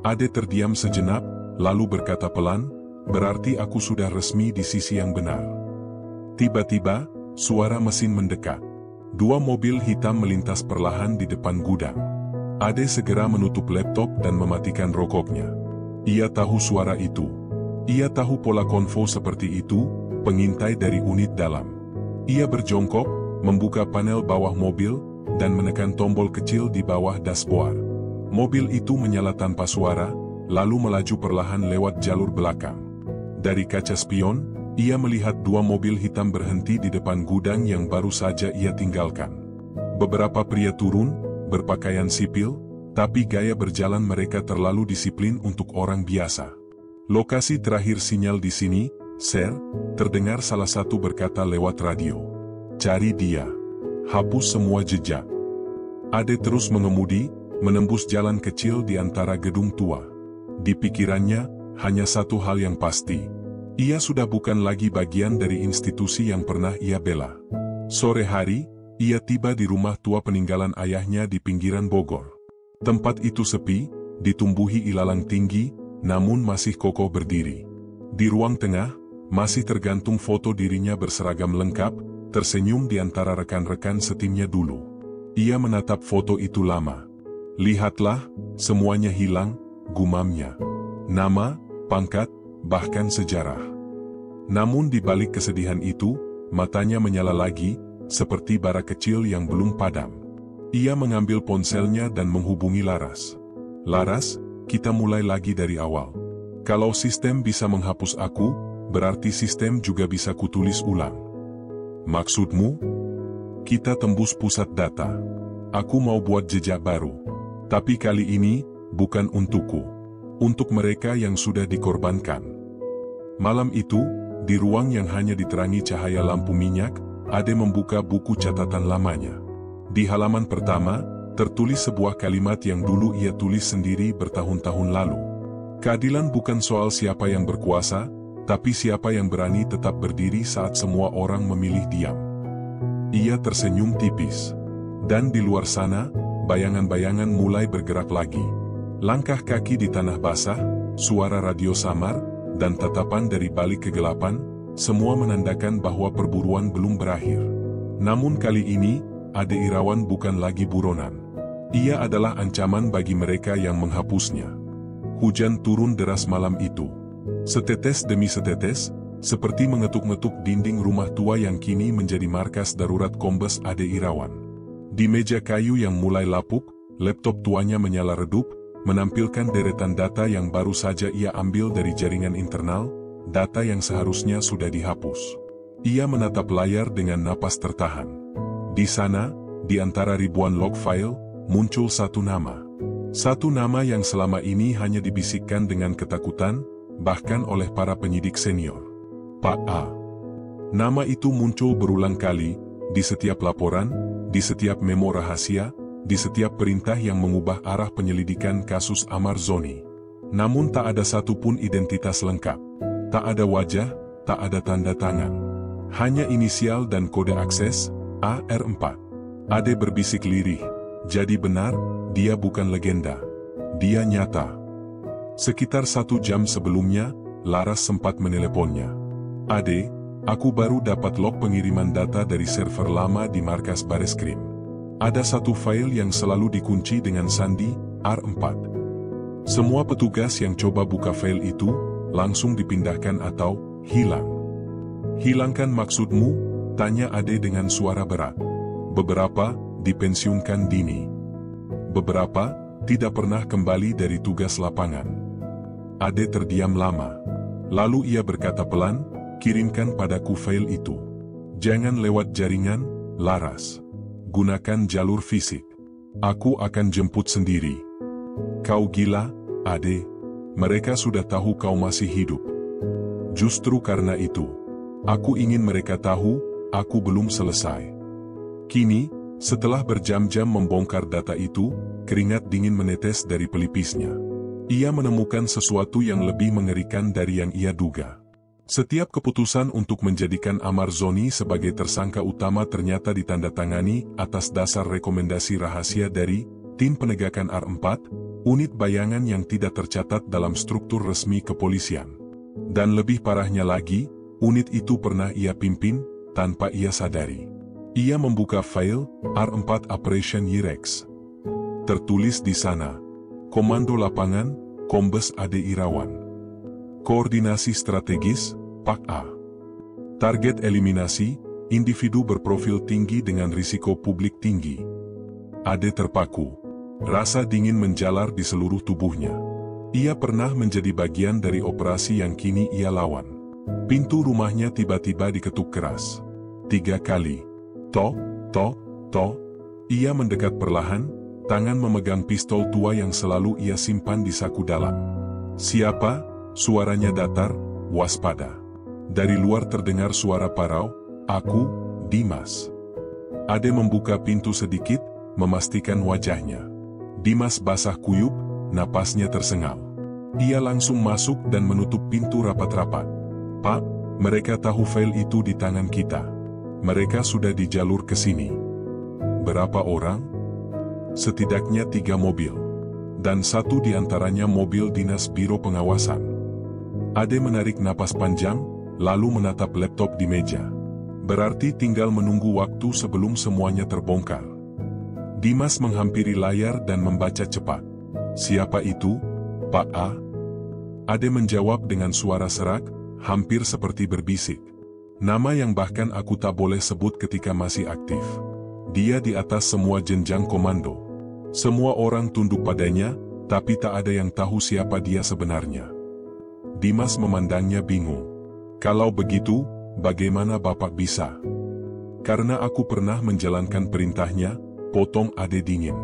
Ade terdiam sejenak, lalu berkata pelan, berarti aku sudah resmi di sisi yang benar. Tiba-tiba, suara mesin mendekat. Dua mobil hitam melintas perlahan di depan gudang. Ade segera menutup laptop dan mematikan rokoknya. Ia tahu suara itu. Ia tahu pola konvo seperti itu, pengintai dari unit dalam. Ia berjongkok, membuka panel bawah mobil, dan menekan tombol kecil di bawah dashboard. Mobil itu menyala tanpa suara, lalu melaju perlahan lewat jalur belakang. Dari kaca spion, ia melihat dua mobil hitam berhenti di depan gudang yang baru saja ia tinggalkan. Beberapa pria turun, berpakaian sipil, tapi gaya berjalan mereka terlalu disiplin untuk orang biasa. Lokasi terakhir sinyal di sini, Sir, terdengar salah satu berkata lewat radio. Cari dia. Hapus semua jejak. Ade terus mengemudi, menembus jalan kecil di antara gedung tua. Di pikirannya, hanya satu hal yang pasti. Ia sudah bukan lagi bagian dari institusi yang pernah ia bela. Sore hari, ia tiba di rumah tua peninggalan ayahnya di pinggiran Bogor. Tempat itu sepi, ditumbuhi ilalang tinggi, namun masih kokoh berdiri. Di ruang tengah, masih tergantung foto dirinya berseragam lengkap, tersenyum di antara rekan-rekan setimnya dulu. Ia menatap foto itu lama. Lihatlah, semuanya hilang, gumamnya. Nama, pangkat, bahkan sejarah. Namun di balik kesedihan itu, matanya menyala lagi, seperti bara kecil yang belum padam. Ia mengambil ponselnya dan menghubungi Laras. Laras, kita mulai lagi dari awal. Kalau sistem bisa menghapus aku, berarti sistem juga bisa kutulis ulang. Maksudmu? Kita tembus pusat data. Aku mau buat jejak baru. Tapi kali ini, bukan untukku. Untuk mereka yang sudah dikorbankan. Malam itu, di ruang yang hanya diterangi cahaya lampu minyak, Ade membuka buku catatan lamanya. Di halaman pertama, tertulis sebuah kalimat yang dulu ia tulis sendiri bertahun-tahun lalu. Keadilan bukan soal siapa yang berkuasa, tapi siapa yang berani tetap berdiri saat semua orang memilih diam. Ia tersenyum tipis. Dan di luar sana, bayangan-bayangan mulai bergerak lagi. Langkah kaki di tanah basah, suara radio samar, dan tatapan dari balik kegelapan, semua menandakan bahwa perburuan belum berakhir. Namun kali ini, Ade Irawan bukan lagi buronan. Ia adalah ancaman bagi mereka yang menghapusnya. Hujan turun deras malam itu. Setetes demi setetes, seperti mengetuk-ngetuk dinding rumah tua yang kini menjadi markas darurat Kombes Ade Irawan. Di meja kayu yang mulai lapuk, laptop tuanya menyala redup, menampilkan deretan data yang baru saja ia ambil dari jaringan internal, data yang seharusnya sudah dihapus. Ia menatap layar dengan napas tertahan. Di sana, di antara ribuan log file, muncul satu nama. Satu nama yang selama ini hanya dibisikkan dengan ketakutan, bahkan oleh para penyidik senior. Pak A. Nama itu muncul berulang kali, di setiap laporan, di setiap memo rahasia, di setiap perintah yang mengubah arah penyelidikan kasus Amar Zoni. Namun tak ada satupun identitas lengkap. Tak ada wajah, tak ada tanda tangan. Hanya inisial dan kode akses, AR4. Ade berbisik lirih, jadi benar, dia bukan legenda. Dia nyata. Sekitar 1 jam sebelumnya, Laras sempat meneleponnya. Ade, aku baru dapat log pengiriman data dari server lama di markas Bareskrim. Ada satu file yang selalu dikunci dengan sandi, R4. Semua petugas yang coba buka file itu, langsung dipindahkan atau hilang. Hilangkan maksudmu? Tanya Ade dengan suara berat. Beberapa, dipensiunkan dini. Beberapa, tidak pernah kembali dari tugas lapangan. Ade terdiam lama. Lalu ia berkata pelan, kirimkan padaku file itu. Jangan lewat jaringan, Laras. Gunakan jalur fisik. Aku akan jemput sendiri. Kau gila, Ade. Mereka sudah tahu kau masih hidup. Justru karena itu, aku ingin mereka tahu, aku belum selesai. Kini, setelah berjam-jam membongkar data itu, keringat dingin menetes dari pelipisnya. Ia menemukan sesuatu yang lebih mengerikan dari yang ia duga. Setiap keputusan untuk menjadikan Amar Zoni sebagai tersangka utama ternyata ditandatangani atas dasar rekomendasi rahasia dari Tim Penegakan R4, unit bayangan yang tidak tercatat dalam struktur resmi kepolisian. Dan lebih parahnya lagi, unit itu pernah ia pimpin, tanpa ia sadari. Ia membuka file R4 Operation Yirex. Tertulis di sana, Komando Lapangan, Kombes Ade Irawan. Koordinasi strategis, Pak A. Target eliminasi, individu berprofil tinggi dengan risiko publik tinggi. Ade terpaku. Rasa dingin menjalar di seluruh tubuhnya. Ia pernah menjadi bagian dari operasi yang kini ia lawan. Pintu rumahnya tiba-tiba diketuk keras. 3 kali. Tok, tok, tok. Ia mendekat perlahan, tangan memegang pistol tua yang selalu ia simpan di saku dalam. Siapa? Suaranya datar, waspada. Dari luar terdengar suara parau, aku, Dimas. Ade membuka pintu sedikit, memastikan wajahnya. Dimas basah kuyup, napasnya tersengal. Ia langsung masuk dan menutup pintu rapat-rapat. Pak, mereka tahu file itu di tangan kita. Mereka sudah di jalur ke sini. Berapa orang? Setidaknya 3 mobil. Dan 1 di antaranya mobil dinas biro pengawasan. Ade menarik napas panjang, lalu menatap laptop di meja. Berarti tinggal menunggu waktu sebelum semuanya terbongkar. Dimas menghampiri layar dan membaca cepat. Siapa itu, Pak A? Ade menjawab dengan suara serak, hampir seperti berbisik. Nama yang bahkan aku tak boleh sebut ketika masih aktif. Dia di atas semua jenjang komando. Semua orang tunduk padanya, tapi tak ada yang tahu siapa dia sebenarnya. Dimas memandangnya bingung. Kalau begitu, bagaimana Bapak bisa? Karena aku pernah menjalankan perintahnya, potong Ade dingin.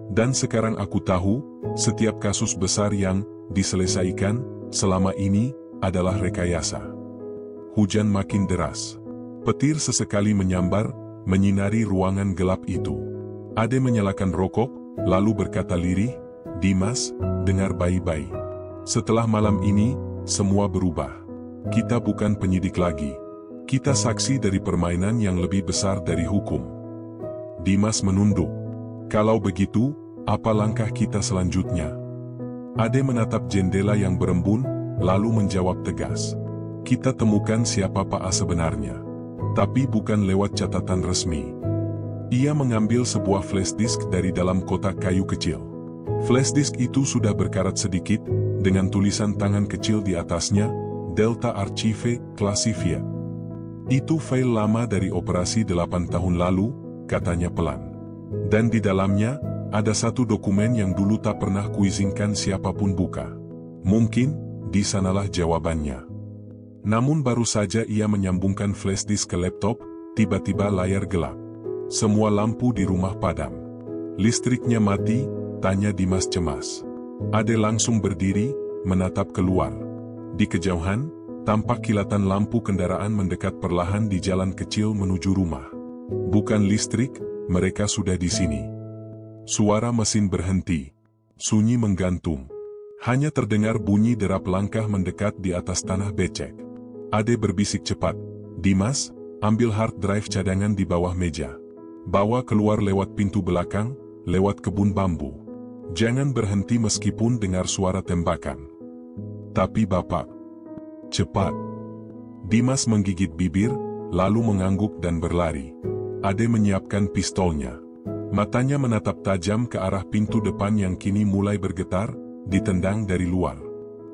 Dan sekarang aku tahu, setiap kasus besar yang diselesaikan selama ini adalah rekayasa. Hujan makin deras. Petir sesekali menyambar, menyinari ruangan gelap itu. Ade menyalakan rokok, lalu berkata lirih, Dimas, dengar baik-baik. Setelah malam ini, semua berubah. Kita bukan penyidik lagi. Kita saksi dari permainan yang lebih besar dari hukum. Dimas menunduk. Kalau begitu, apa langkah kita selanjutnya? Ade menatap jendela yang berembun, lalu menjawab tegas. Kita temukan siapa Pak A sebenarnya. Tapi bukan lewat catatan resmi. Ia mengambil sebuah flash disk dari dalam kotak kayu kecil. Flash disk itu sudah berkarat sedikit, dengan tulisan tangan kecil di atasnya, Delta Archive Classified. Itu file lama dari operasi 8 tahun lalu, katanya pelan. Dan di dalamnya, ada satu dokumen yang dulu tak pernah kuizinkan siapapun buka. Mungkin, di sanalah jawabannya. Namun baru saja ia menyambungkan flash disk ke laptop, tiba-tiba layar gelap. Semua lampu di rumah padam. Listriknya mati, tanya Dimas cemas. Ade langsung berdiri, menatap keluar. Di kejauhan, tampak kilatan lampu kendaraan mendekat perlahan di jalan kecil menuju rumah. Bukan listrik, mereka sudah di sini. Suara mesin berhenti. Sunyi menggantung. Hanya terdengar bunyi derap langkah mendekat di atas tanah becek. Ade berbisik cepat, "Dimas, ambil hard drive cadangan di bawah meja. Bawa keluar lewat pintu belakang, lewat kebun bambu. Jangan berhenti meskipun dengar suara tembakan." "Tapi Bapak..." "Cepat." Dimas menggigit bibir, lalu mengangguk dan berlari. Ade menyiapkan pistolnya. Matanya menatap tajam ke arah pintu depan yang kini mulai bergetar, ditendang dari luar.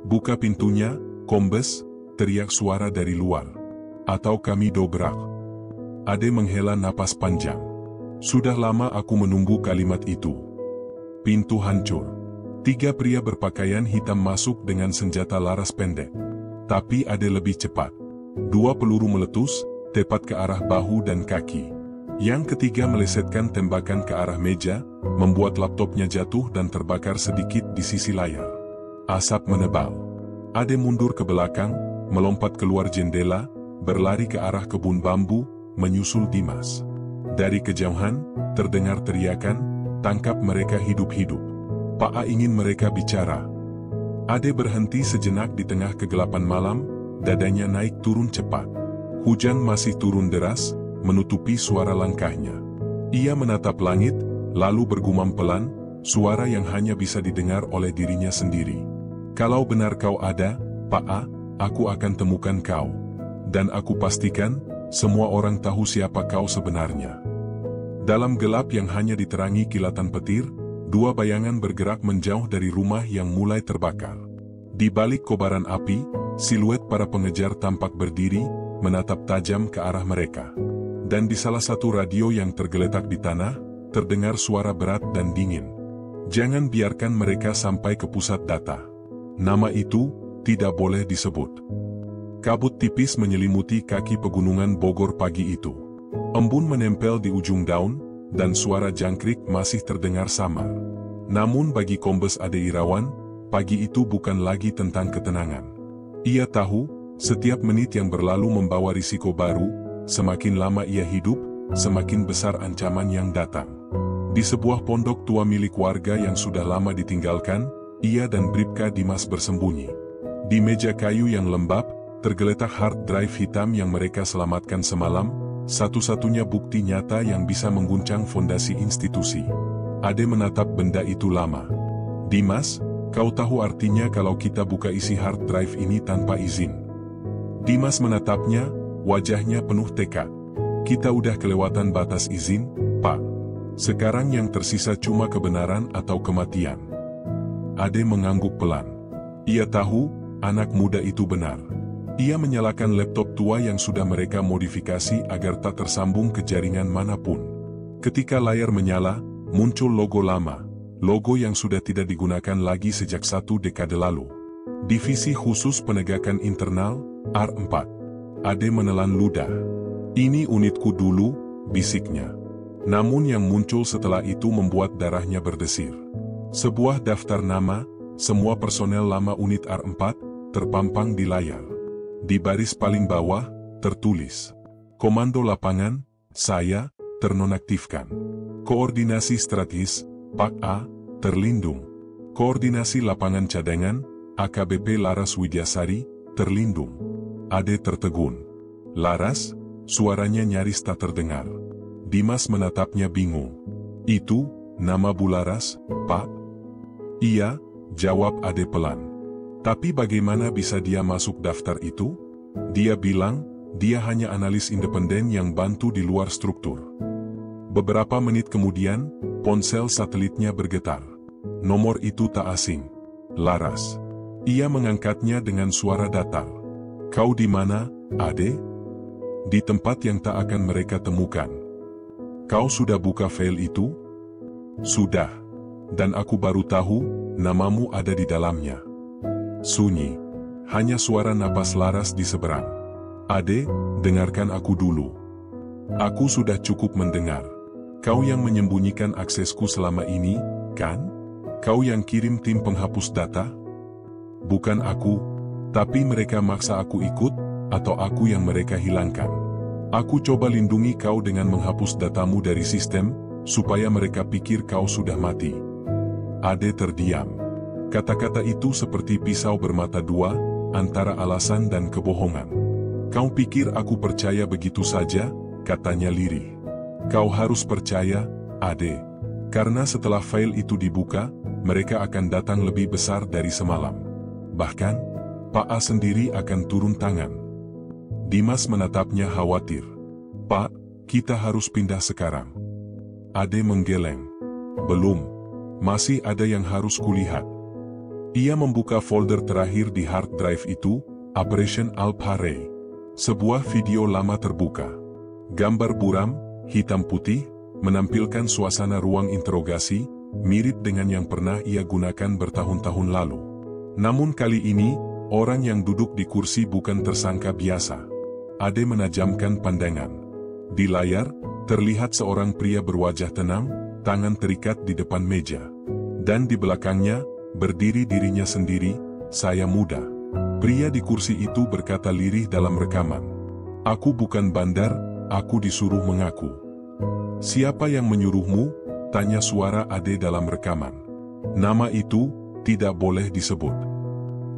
"Buka pintunya, Kombes," teriak suara dari luar. "Atau kami dobrak." Ade menghela napas panjang. Sudah lama aku menunggu kalimat itu. Pintu hancur. 3 pria berpakaian hitam masuk dengan senjata laras pendek. Tapi Ade lebih cepat. 2 peluru meletus, tepat ke arah bahu dan kaki. Yang ketiga melesetkan tembakan ke arah meja, membuat laptopnya jatuh dan terbakar sedikit di sisi layar. Asap menebal. Ade mundur ke belakang, melompat keluar jendela, berlari ke arah kebun bambu, menyusul Dimas. Dari kejauhan, terdengar teriakan, "Tangkap mereka hidup-hidup. Pak A ingin mereka bicara." Ade berhenti sejenak di tengah kegelapan malam, dadanya naik turun cepat. Hujan masih turun deras, menutupi suara langkahnya. Ia menatap langit, lalu bergumam pelan, suara yang hanya bisa didengar oleh dirinya sendiri. "Kalau benar kau ada, Pak A, aku akan temukan kau. Dan aku pastikan, semua orang tahu siapa kau sebenarnya." Dalam gelap yang hanya diterangi kilatan petir, 2 bayangan bergerak menjauh dari rumah yang mulai terbakar. Di balik kobaran api, siluet para pengejar tampak berdiri, menatap tajam ke arah mereka. Dan di salah satu radio yang tergeletak di tanah, terdengar suara berat dan dingin. "Jangan biarkan mereka sampai ke pusat data. Nama itu tidak boleh disebut." Kabut tipis menyelimuti kaki pegunungan Bogor pagi itu. Embun menempel di ujung daun, dan suara jangkrik masih terdengar samar. Namun bagi Kombes Ade Irawan, pagi itu bukan lagi tentang ketenangan. Ia tahu, setiap menit yang berlalu membawa risiko baru. Semakin lama ia hidup, semakin besar ancaman yang datang. Di sebuah pondok tua milik warga yang sudah lama ditinggalkan, ia dan Bribka Dimas bersembunyi. Di meja kayu yang lembab, tergeletak hard drive hitam yang mereka selamatkan semalam, satu-satunya bukti nyata yang bisa mengguncang fondasi institusi. Ade menatap benda itu lama. "Dimas, kau tahu artinya kalau kita buka isi hard drive ini tanpa izin?" Dimas menatapnya, wajahnya penuh tekad. "Kita udah kelewatan batas izin, Pak. Sekarang yang tersisa cuma kebenaran atau kematian." Ade mengangguk pelan. Ia tahu, anak muda itu benar. Ia menyalakan laptop tua yang sudah mereka modifikasi agar tak tersambung ke jaringan manapun. Ketika layar menyala, muncul logo lama. Logo yang sudah tidak digunakan lagi sejak 1 dekade lalu. Divisi Khusus Penegakan Internal, R4. Ade menelan ludah. "Ini unitku dulu," bisiknya. Namun yang muncul setelah itu membuat darahnya berdesir. Sebuah daftar nama, semua personel lama unit R4, terpampang di layar. Di baris paling bawah, tertulis, "Komando Lapangan, saya, ternonaktifkan. Koordinasi Strategis, Pak A, terlindung. Koordinasi Lapangan Cadangan, AKBP Laras Widyasari, terlindung." Ade tertegun. "Laras?" Suaranya nyaris tak terdengar. Dimas menatapnya bingung. "Itu, nama Bu Laras, Pak?" "Iya," jawab Ade pelan. "Tapi bagaimana bisa dia masuk daftar itu?" Dia bilang, dia hanya analis independen yang bantu di luar struktur. Beberapa menit kemudian, ponsel satelitnya bergetar. Nomor itu tak asing. Laras. Ia mengangkatnya dengan suara datar. Kau di mana, Ade? Di tempat yang tak akan mereka temukan. Kau sudah buka file itu? Sudah. Dan aku baru tahu, namamu ada di dalamnya. Sunyi. Hanya suara napas Laras di seberang. Ade, dengarkan aku dulu. Aku sudah cukup mendengar. Kau yang menyembunyikan aksesku selama ini, kan? Kau yang kirim tim penghapus data? Bukan aku, tapi mereka maksa aku ikut, atau aku yang mereka hilangkan. Aku coba lindungi kau dengan menghapus datamu dari sistem, supaya mereka pikir kau sudah mati. Ade terdiam. Kata-kata itu seperti pisau bermata dua, antara alasan dan kebohongan. Kau pikir aku percaya begitu saja? Katanya lirih. Kau harus percaya, Ade. Karena setelah file itu dibuka, mereka akan datang lebih besar dari semalam. Bahkan, Pak A sendiri akan turun tangan. Dimas menatapnya khawatir. Pak, kita harus pindah sekarang. Ade menggeleng. Belum. Masih ada yang harus kulihat. Ia membuka folder terakhir di hard drive itu, Operation Alpha-Ray. Sebuah video lama terbuka. Gambar buram, hitam putih, menampilkan suasana ruang interogasi, mirip dengan yang pernah ia gunakan bertahun-tahun lalu. Namun kali ini, orang yang duduk di kursi bukan tersangka biasa. Ade menajamkan pandangan. Di layar, terlihat seorang pria berwajah tenang, tangan terikat di depan meja. Dan di belakangnya, berdiri dirinya sendiri, saya muda. Pria di kursi itu berkata lirih dalam rekaman. Aku bukan bandar, aku disuruh mengaku. Siapa yang menyuruhmu? Tanya suara Ade dalam rekaman. Nama itu tidak boleh disebut.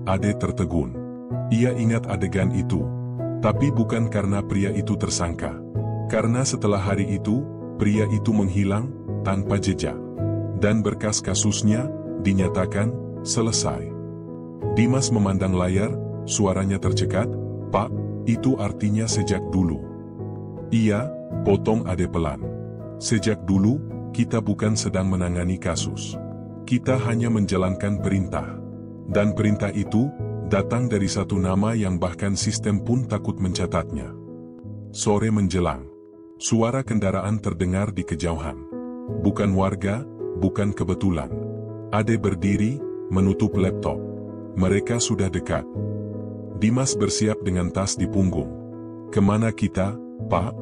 Ade tertegun. Ia ingat adegan itu. Tapi bukan karena pria itu tersangka. Karena setelah hari itu, pria itu menghilang tanpa jejak. Dan berkas kasusnya dinyatakan selesai. Dimas memandang layar, suaranya tercekat. Pak, itu artinya sejak dulu. Iya, potong Ade pelan. Sejak dulu, kita bukan sedang menangani kasus. Kita hanya menjalankan perintah. Dan perintah itu, datang dari satu nama yang bahkan sistem pun takut mencatatnya. Sore menjelang. Suara kendaraan terdengar di kejauhan. Bukan warga, bukan kebetulan. Ade berdiri, menutup laptop. Mereka sudah dekat. Dimas bersiap dengan tas di punggung. Kemana kita, Pak?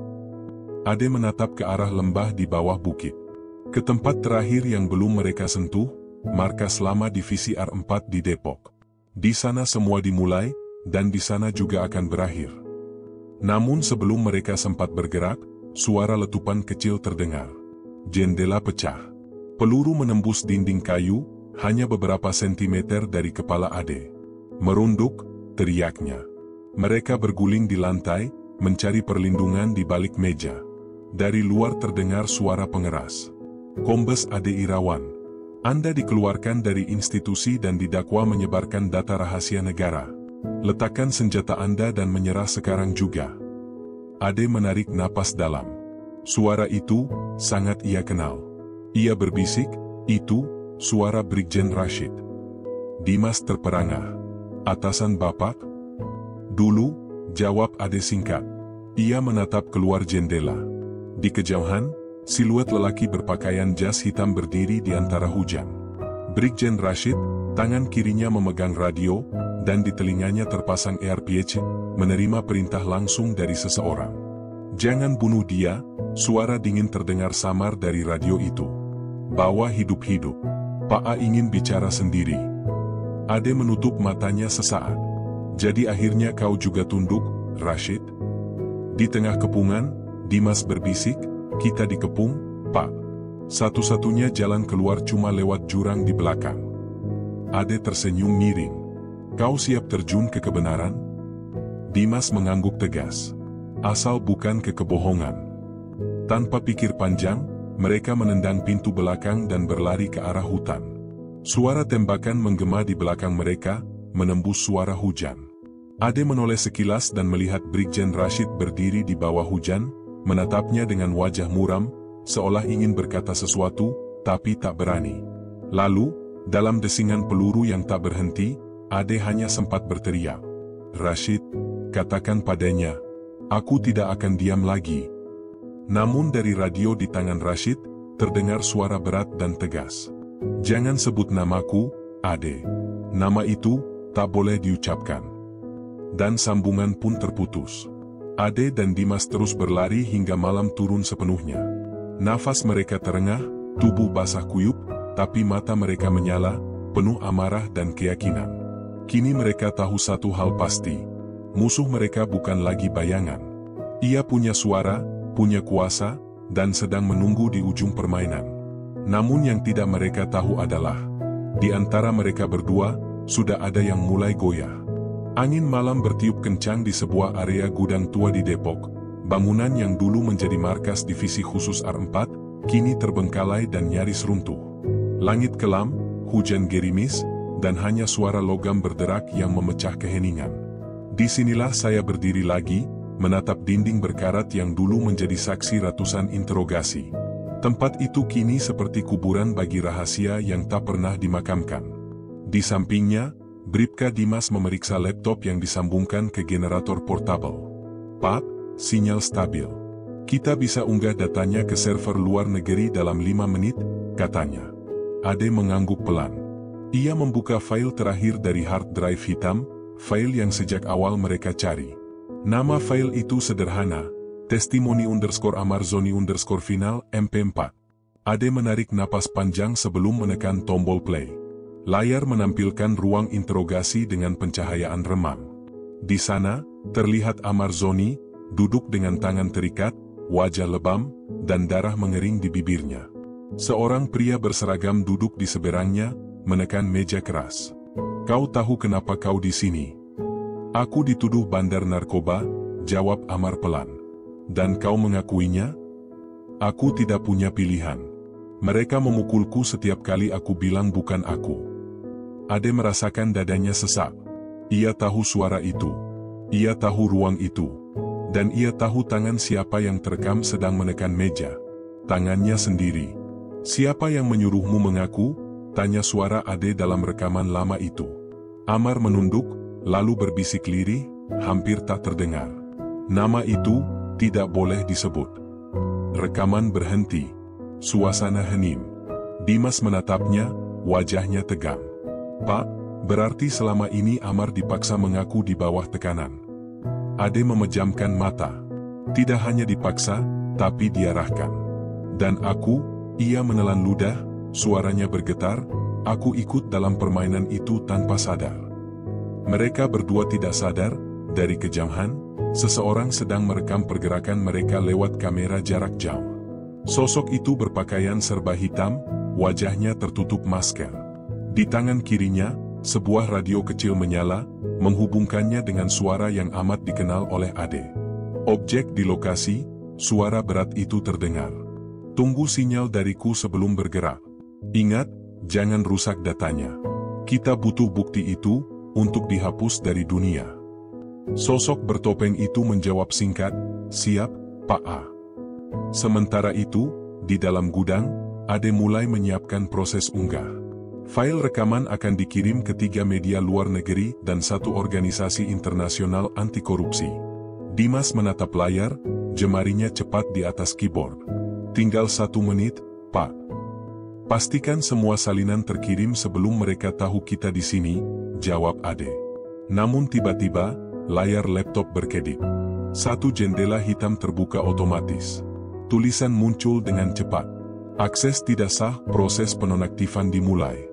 Ade menatap ke arah lembah di bawah bukit. Ke tempat terakhir yang belum mereka sentuh, markas lama divisi R4 di Depok. Di sana semua dimulai, dan di sana juga akan berakhir. Namun sebelum mereka sempat bergerak, suara letupan kecil terdengar. Jendela pecah. Peluru menembus dinding kayu, hanya beberapa sentimeter dari kepala Ade. Merunduk, teriaknya. Mereka berguling di lantai, mencari perlindungan di balik meja. Dari luar terdengar suara pengeras. Kombes Ade Irawan. Anda dikeluarkan dari institusi dan didakwa menyebarkan data rahasia negara. Letakkan senjata Anda dan menyerah sekarang juga. Ade menarik napas dalam. Suara itu, sangat ia kenal. Ia berbisik, itu, suara Brigjen Rashid. Dimas terperangah. Atasan Bapak? Dulu, jawab Ade singkat. Ia menatap keluar jendela. Di kejauhan, siluet lelaki berpakaian jas hitam berdiri di antara hujan. Brigjen Rashid, tangan kirinya memegang radio, dan di telinganya terpasang earpiece, menerima perintah langsung dari seseorang. Jangan bunuh dia, suara dingin terdengar samar dari radio itu. Bawa hidup-hidup. Pak A ingin bicara sendiri. Ade menutup matanya sesaat. Jadi akhirnya kau juga tunduk, Rashid? Di tengah kepungan, Dimas berbisik, kita dikepung, Pak. Satu-satunya jalan keluar cuma lewat jurang di belakang. Ade tersenyum miring. Kau siap terjun ke kebenaran? Dimas mengangguk tegas. Asal bukan ke kebohongan. Tanpa pikir panjang, mereka menendang pintu belakang dan berlari ke arah hutan. Suara tembakan menggema di belakang mereka, menembus suara hujan. Ade menoleh sekilas dan melihat Brigjen Rashid berdiri di bawah hujan, menatapnya dengan wajah muram, seolah ingin berkata sesuatu, tapi tak berani. Lalu, dalam desingan peluru yang tak berhenti, Ade hanya sempat berteriak, "Rashid, katakan padanya, aku tidak akan diam lagi." Namun dari radio di tangan Rashid, terdengar suara berat dan tegas. "Jangan sebut namaku, Ade. Nama itu tak boleh diucapkan." Dan sambungan pun terputus. Ade dan Dimas terus berlari hingga malam turun sepenuhnya. Nafas mereka terengah, tubuh basah kuyup, tapi mata mereka menyala, penuh amarah dan keyakinan. Kini mereka tahu satu hal pasti. Musuh mereka bukan lagi bayangan. Ia punya suara, punya kuasa, dan sedang menunggu di ujung permainan. Namun yang tidak mereka tahu adalah, di antara mereka berdua, sudah ada yang mulai goyah. Angin malam bertiup kencang di sebuah area gudang tua di Depok. Bangunan yang dulu menjadi markas divisi khusus R4, kini terbengkalai dan nyaris runtuh. Langit kelam, hujan gerimis, dan hanya suara logam berderak yang memecah keheningan. Disinilah saya berdiri lagi, menatap dinding berkarat yang dulu menjadi saksi ratusan interogasi. Tempat itu kini seperti kuburan bagi rahasia yang tak pernah dimakamkan. Di sampingnya, Bribka Dimas memeriksa laptop yang disambungkan ke generator portable. "Pak, sinyal stabil. Kita bisa unggah datanya ke server luar negeri dalam 5 menit, katanya." Ade mengangguk pelan. Ia membuka file terakhir dari hard drive hitam, file yang sejak awal mereka cari. Nama file itu sederhana, testimoni_amarzoni_final MP4. Ade menarik napas panjang sebelum menekan tombol play. Layar menampilkan ruang interogasi dengan pencahayaan remang. Di sana, terlihat Amarzoni, duduk dengan tangan terikat, wajah lebam, dan darah mengering di bibirnya. Seorang pria berseragam duduk di seberangnya, menekan meja keras. "Kau tahu kenapa kau di sini?" "Aku dituduh bandar narkoba," jawab Amar pelan. "Dan kau mengakuinya?" "Aku tidak punya pilihan. Mereka memukulku setiap kali aku bilang bukan aku." Ade merasakan dadanya sesak. Ia tahu suara itu. Ia tahu ruang itu. Dan ia tahu tangan siapa yang terekam sedang menekan meja. Tangannya sendiri. "Siapa yang menyuruhmu mengaku?" tanya suara Ade dalam rekaman lama itu. Amar menunduk, lalu berbisik lirih, hampir tak terdengar. "Nama itu tidak boleh disebut." Rekaman berhenti. Suasana hening. Dimas menatapnya, wajahnya tegang. "Pak, berarti selama ini Amar dipaksa mengaku di bawah tekanan." Ade memejamkan mata. "Tidak hanya dipaksa, tapi diarahkan. Dan aku," ia menelan ludah, suaranya bergetar, "aku ikut dalam permainan itu tanpa sadar." Mereka berdua tidak sadar, dari kejauhan, seseorang sedang merekam pergerakan mereka lewat kamera jarak jauh. Sosok itu berpakaian serba hitam, wajahnya tertutup masker. Di tangan kirinya, sebuah radio kecil menyala, menghubungkannya dengan suara yang amat dikenal oleh Ade. Objek di lokasi, suara berat itu terdengar. "Tunggu sinyal dariku sebelum bergerak. Ingat, jangan rusak datanya. Kita butuh bukti itu, untuk dihapus dari dunia." Sosok bertopeng itu menjawab singkat, "Siap, Pak A." Sementara itu, di dalam gudang, Ade mulai menyiapkan proses unggah. File rekaman akan dikirim ke 3 media luar negeri dan 1 organisasi internasional anti korupsi. Dimas menatap layar, jemarinya cepat di atas keyboard. "Tinggal 1 menit, Pak. Pastikan semua salinan terkirim sebelum mereka tahu kita di sini," jawab Ade. Namun tiba-tiba, layar laptop berkedip. 1 jendela hitam terbuka otomatis. Tulisan muncul dengan cepat. "Akses tidak sah, proses penonaktifan dimulai."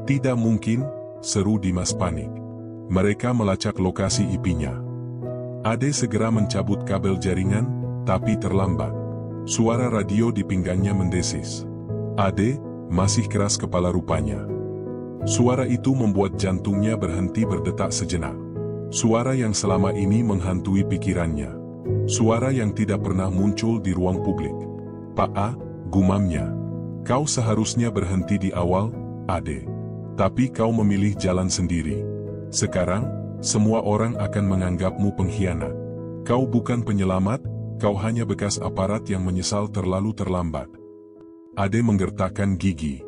"Tidak mungkin," seru Dimas panik. Mereka melacak lokasi IP-nya. Ade segera mencabut kabel jaringan, tapi terlambat. Suara radio di pinggangnya mendesis. "Ade, masih keras kepala rupanya." Suara itu membuat jantungnya berhenti berdetak sejenak. Suara yang selama ini menghantui pikirannya. Suara yang tidak pernah muncul di ruang publik. "Pak A," gumamnya. "Kau seharusnya berhenti di awal, Ade. Tapi kau memilih jalan sendiri. Sekarang, semua orang akan menganggapmu pengkhianat. Kau bukan penyelamat, kau hanya bekas aparat yang menyesal terlalu terlambat. Ade menggertakkan gigi.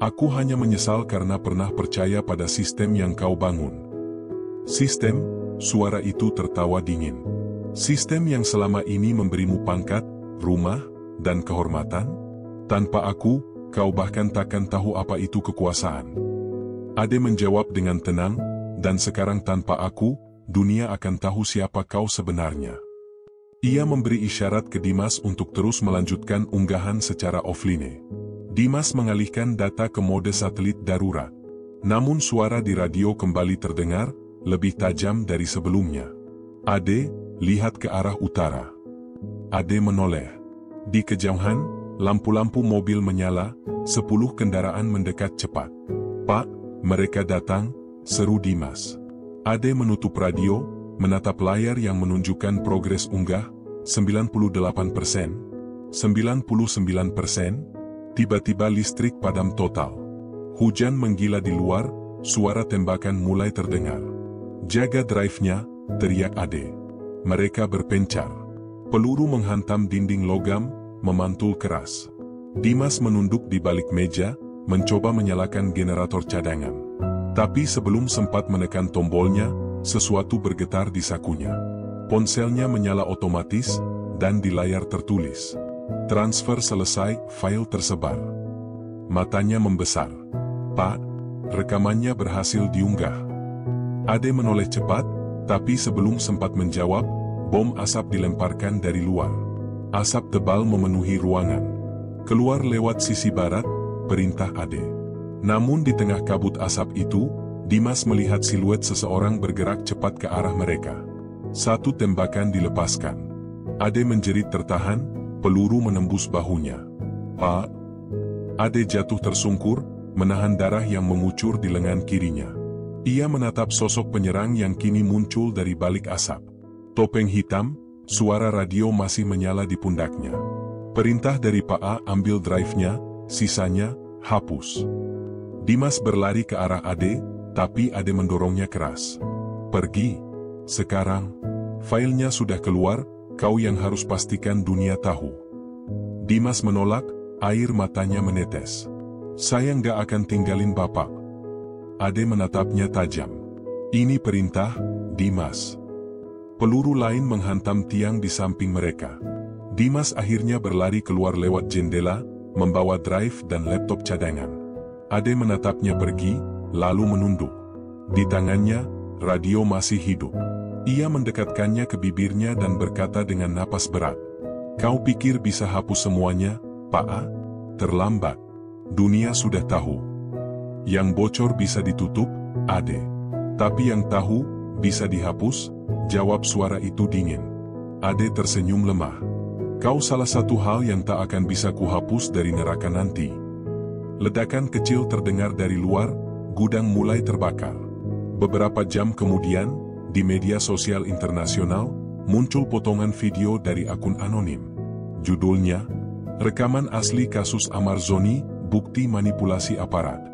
Aku hanya menyesal karena pernah percaya pada sistem yang kau bangun. Sistem? Suara itu tertawa dingin. Sistem yang selama ini memberimu pangkat, rumah, dan kehormatan? Tanpa aku, kau bahkan takkan tahu apa itu kekuasaan. Ade menjawab dengan tenang, dan sekarang tanpa aku, dunia akan tahu siapa kau sebenarnya. Ia memberi isyarat ke Dimas untuk terus melanjutkan unggahan secara offline. Dimas mengalihkan data ke mode satelit darurat. Namun suara di radio kembali terdengar, lebih tajam dari sebelumnya. Ade, lihat ke arah utara. Ade menoleh. Di kejauhan, lampu-lampu mobil menyala, 10 kendaraan mendekat cepat. Pak, mereka datang, seru Dimas. Ade menutup radio, menatap layar yang menunjukkan progres unggah, 98%, 99%, tiba-tiba listrik padam total. Hujan menggila di luar, suara tembakan mulai terdengar. Jaga drive-nya, teriak Ade. Mereka berpencar. Peluru menghantam dinding logam, memantul keras. Dimas menunduk di balik meja, mencoba menyalakan generator cadangan. Tapi sebelum sempat menekan tombolnya, sesuatu bergetar di sakunya. Ponselnya menyala otomatis, dan di layar tertulis. Transfer selesai, file tersebar. Matanya membesar. Pak, rekamannya berhasil diunggah. Ade menoleh cepat, tapi sebelum sempat menjawab, bom asap dilemparkan dari luar. Asap tebal memenuhi ruangan. Keluar lewat sisi barat, perintah Ade. Namun di tengah kabut asap itu, Dimas melihat siluet seseorang bergerak cepat ke arah mereka. Satu tembakan dilepaskan. Ade menjerit tertahan, peluru menembus bahunya. Pak! Ade jatuh tersungkur, menahan darah yang mengucur di lengan kirinya. Ia menatap sosok penyerang yang kini muncul dari balik asap. Topeng hitam, suara radio masih menyala di pundaknya. Perintah dari Pak A, ambil drive-nya, sisanya, hapus. Dimas berlari ke arah Ade, tapi Ade mendorongnya keras. Pergi. Sekarang, filenya sudah keluar, kau yang harus pastikan dunia tahu. Dimas menolak, air matanya menetes. Saya nggak akan tinggalin Bapak. Ade menatapnya tajam. Ini perintah, Dimas. Peluru lain menghantam tiang di samping mereka. Dimas akhirnya berlari keluar lewat jendela, membawa drive dan laptop cadangan. Ade menatapnya pergi, lalu menunduk. Di tangannya, radio masih hidup. Ia mendekatkannya ke bibirnya dan berkata dengan napas berat. Kau pikir bisa hapus semuanya, Pak A? Terlambat. Dunia sudah tahu. Yang bocor bisa ditutup, Ade. Tapi yang tahu, bisa dihapus, jawab suara itu dingin. Ade tersenyum lemah. Kau salah satu hal yang tak akan bisa kuhapus dari neraka nanti. Ledakan kecil terdengar dari luar, gudang mulai terbakar. Beberapa jam kemudian, di media sosial internasional, muncul potongan video dari akun anonim. Judulnya, Rekaman Asli Kasus Amarzoni, Bukti Manipulasi Aparat.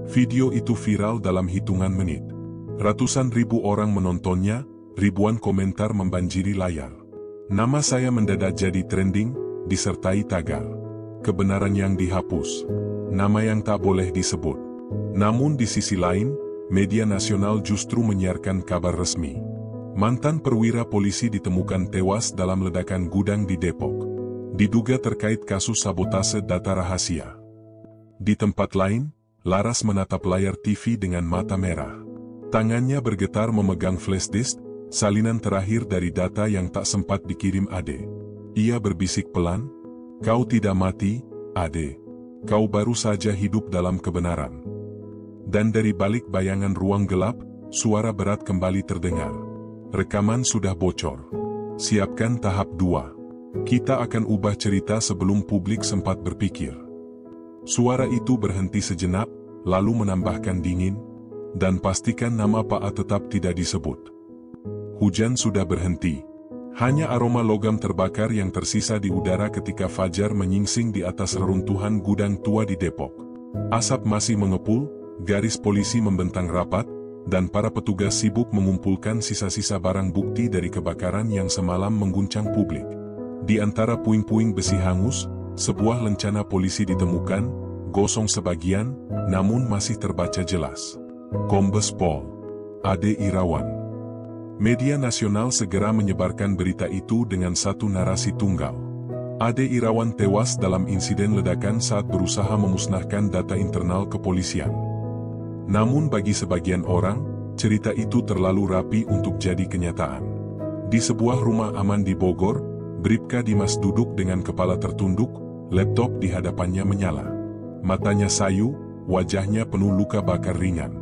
Video itu viral dalam hitungan menit. Ratusan ribu orang menontonnya, ribuan komentar membanjiri layar. Nama saya mendadak jadi trending, disertai tagar. Kebenaran yang dihapus. Nama yang tak boleh disebut. Namun di sisi lain, media nasional justru menyiarkan kabar resmi. Mantan perwira polisi ditemukan tewas dalam ledakan gudang di Depok. Diduga terkait kasus sabotase data rahasia. Di tempat lain, Laras menatap layar TV dengan mata merah. Tangannya bergetar memegang flash disk, salinan terakhir dari data yang tak sempat dikirim Ade. Ia berbisik pelan, kau tidak mati, Ade. Kau baru saja hidup dalam kebenaran. Dan dari balik bayangan ruang gelap, suara berat kembali terdengar. Rekaman sudah bocor. Siapkan tahap 2. Kita akan ubah cerita sebelum publik sempat berpikir. Suara itu berhenti sejenak, lalu menambahkan dingin, dan pastikan nama Pak A tetap tidak disebut. Hujan sudah berhenti. Hanya aroma logam terbakar yang tersisa di udara ketika fajar menyingsing di atas reruntuhan gudang tua di Depok. Asap masih mengepul, garis polisi membentang rapat, dan para petugas sibuk mengumpulkan sisa-sisa barang bukti dari kebakaran yang semalam mengguncang publik. Di antara puing-puing besi hangus, sebuah lencana polisi ditemukan, gosong sebagian, namun masih terbaca jelas. Kombes Pol Ade Irawan. Media nasional segera menyebarkan berita itu dengan satu narasi tunggal. Ade Irawan tewas dalam insiden ledakan saat berusaha memusnahkan data internal kepolisian. Namun bagi sebagian orang, cerita itu terlalu rapi untuk jadi kenyataan. Di sebuah rumah aman di Bogor, Bribka Dimas duduk dengan kepala tertunduk, laptop di hadapannya menyala. Matanya sayu, wajahnya penuh luka bakar ringan.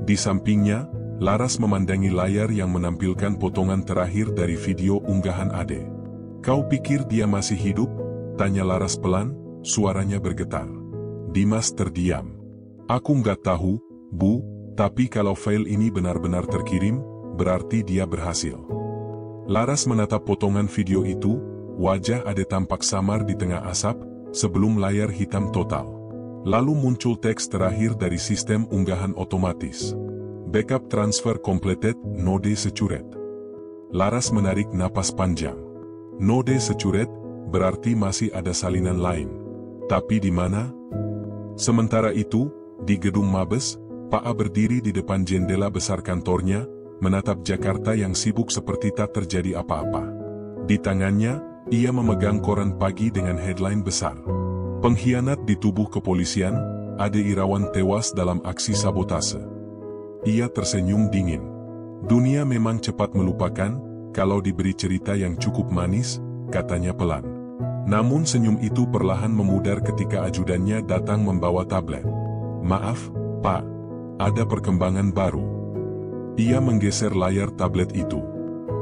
Di sampingnya, Laras memandangi layar yang menampilkan potongan terakhir dari video unggahan Ade. "Kau pikir dia masih hidup?" tanya Laras pelan, suaranya bergetar. Dimas terdiam. "Aku nggak tahu, Bu, tapi kalau file ini benar-benar terkirim, berarti dia berhasil." Laras menatap potongan video itu, wajah Ade tampak samar di tengah asap, sebelum layar hitam total. Lalu muncul teks terakhir dari sistem unggahan otomatis. "Backup transfer completed, node securet." Laras menarik napas panjang. Node securet, berarti masih ada salinan lain. Tapi di mana? Sementara itu, di gedung Mabes, Pak A berdiri di depan jendela besar kantornya, menatap Jakarta yang sibuk seperti tak terjadi apa-apa. Di tangannya, ia memegang koran pagi dengan headline besar. "Pengkhianat di tubuh kepolisian, Ade Irawan tewas dalam aksi sabotase." Ia tersenyum dingin. Dunia memang cepat melupakan, kalau diberi cerita yang cukup manis, katanya pelan. Namun senyum itu perlahan memudar ketika ajudannya datang membawa tablet. "Maaf, Pak, ada perkembangan baru." Ia menggeser layar tablet itu.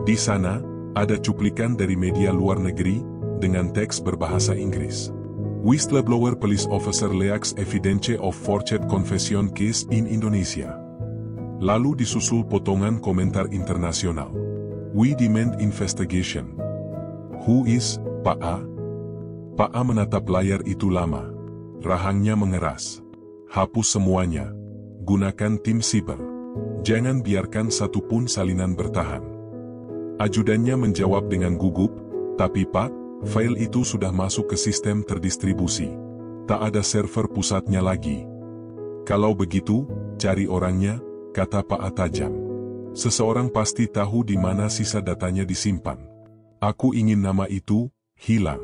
Di sana, ada cuplikan dari media luar negeri, dengan teks berbahasa Inggris. "Whistleblower police officer leaks evidence of forged confession case in Indonesia." Lalu disusul potongan komentar internasional. "We demand investigation." "Who is, Pak A?" Pak A menatap layar itu lama. Rahangnya mengeras. "Hapus semuanya. Gunakan tim siber. Jangan biarkan satu pun salinan bertahan." Ajudannya menjawab dengan gugup, "Tapi Pak, file itu sudah masuk ke sistem terdistribusi. Tak ada server pusatnya lagi." "Kalau begitu, cari orangnya," kata Pak A tajam. "Seseorang pasti tahu di mana sisa datanya disimpan. Aku ingin nama itu hilang."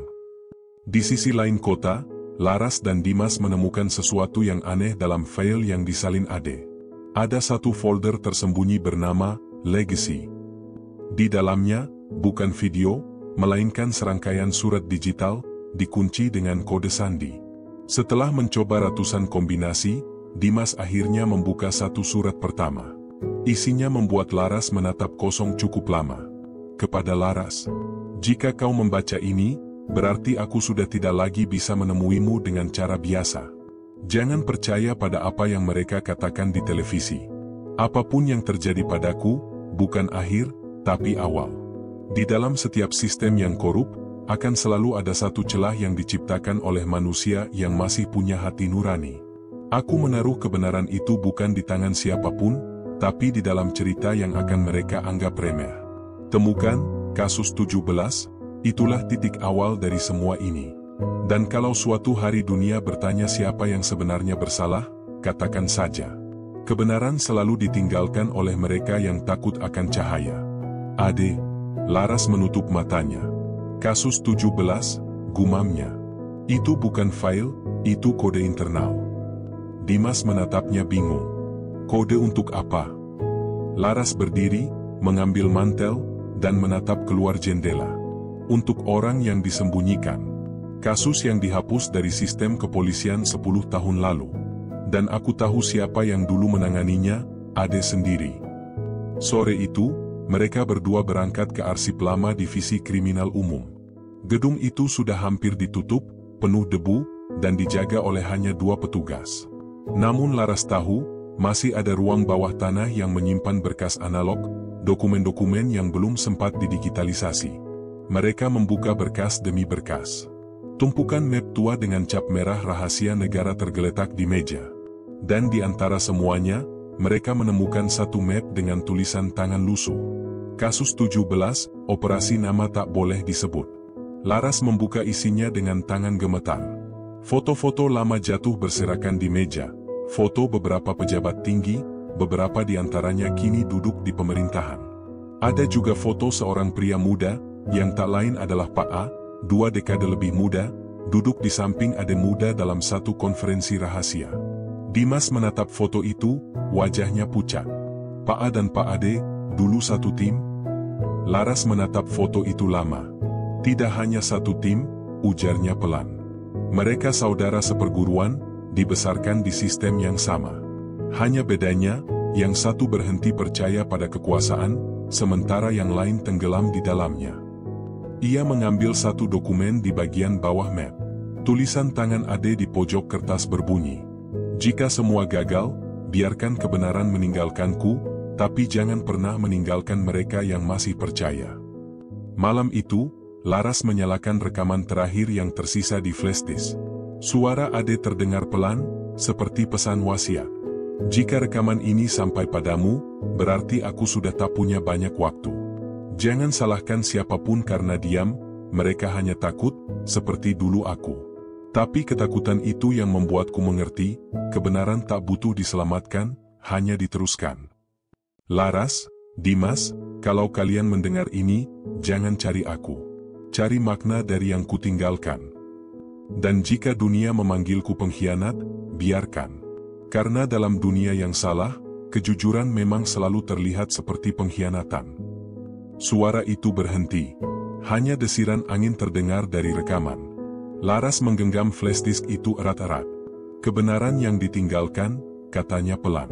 Di sisi lain kota, Laras dan Dimas menemukan sesuatu yang aneh dalam file yang disalin Ade. Ada satu folder tersembunyi bernama Legacy. Di dalamnya, bukan video, melainkan serangkaian surat digital, dikunci dengan kode sandi. Setelah mencoba ratusan kombinasi, Dimas akhirnya membuka satu surat pertama. Isinya membuat Laras menatap kosong cukup lama. Kepada Laras, "Jika kau membaca ini, berarti aku sudah tidak lagi bisa menemuimu dengan cara biasa. Jangan percaya pada apa yang mereka katakan di televisi. Apapun yang terjadi padaku, bukan akhir, tapi awal. Di dalam setiap sistem yang korup, akan selalu ada satu celah yang diciptakan oleh manusia yang masih punya hati nurani. Aku menaruh kebenaran itu bukan di tangan siapapun, tapi di dalam cerita yang akan mereka anggap remeh. Temukan, kasus 17, itulah titik awal dari semua ini. Dan kalau suatu hari dunia bertanya siapa yang sebenarnya bersalah, katakan saja. Kebenaran selalu ditinggalkan oleh mereka yang takut akan cahaya." "Ade." Laras menutup matanya. "Kasus 17, gumamnya. Itu bukan file, itu kode internal." Dimas menatapnya bingung. "Kode untuk apa?" Laras berdiri, mengambil mantel, dan menatap keluar jendela. "Untuk orang yang disembunyikan. Kasus yang dihapus dari sistem kepolisian 10 tahun lalu. Dan aku tahu siapa yang dulu menanganinya, Ade sendiri." Sore itu, mereka berdua berangkat ke arsip lama Divisi Kriminal Umum. Gedung itu sudah hampir ditutup, penuh debu, dan dijaga oleh hanya 2 petugas. Namun Laras tahu, masih ada ruang bawah tanah yang menyimpan berkas analog, dokumen-dokumen yang belum sempat didigitalisasi. Mereka membuka berkas demi berkas. Tumpukan map tua dengan cap merah rahasia negara tergeletak di meja. Dan di antara semuanya, mereka menemukan satu map dengan tulisan tangan lusuh. Kasus 17, operasi nama tak boleh disebut. Laras membuka isinya dengan tangan gemetar. Foto-foto lama jatuh berserakan di meja. Foto beberapa pejabat tinggi, beberapa di antaranya kini duduk di pemerintahan. Ada juga foto seorang pria muda, yang tak lain adalah Pak A, 2 dekade lebih muda, duduk di samping Ade muda dalam satu konferensi rahasia. Dimas menatap foto itu, wajahnya pucat. Pak A dan Pak Ade, dulu satu tim? Laras menatap foto itu lama. Tidak hanya satu tim, ujarnya pelan. Mereka saudara seperguruan, dibesarkan di sistem yang sama. Hanya bedanya, yang satu berhenti percaya pada kekuasaan, sementara yang lain tenggelam di dalamnya. Ia mengambil satu dokumen di bagian bawah map. Tulisan tangan Ade di pojok kertas berbunyi, "Jika semua gagal, biarkan kebenaran meninggalkanku, tapi jangan pernah meninggalkan mereka yang masih percaya." Malam itu, Laras menyalakan rekaman terakhir yang tersisa di flash disk. Suara Ade terdengar pelan, seperti pesan wasiat. "Jika rekaman ini sampai padamu, berarti aku sudah tak punya banyak waktu. Jangan salahkan siapapun karena diam, mereka hanya takut, seperti dulu aku. Tapi ketakutan itu yang membuatku mengerti, kebenaran tak butuh diselamatkan, hanya diteruskan." Laras, Dimas, kalau kalian mendengar ini, jangan cari aku. Cari makna dari yang kutinggalkan. Dan jika dunia memanggilku pengkhianat, biarkan. Karena dalam dunia yang salah, kejujuran memang selalu terlihat seperti pengkhianatan. Suara itu berhenti. Hanya desiran angin terdengar dari rekaman. Laras menggenggam flash disk itu erat-erat. "Kebenaran yang ditinggalkan," katanya pelan.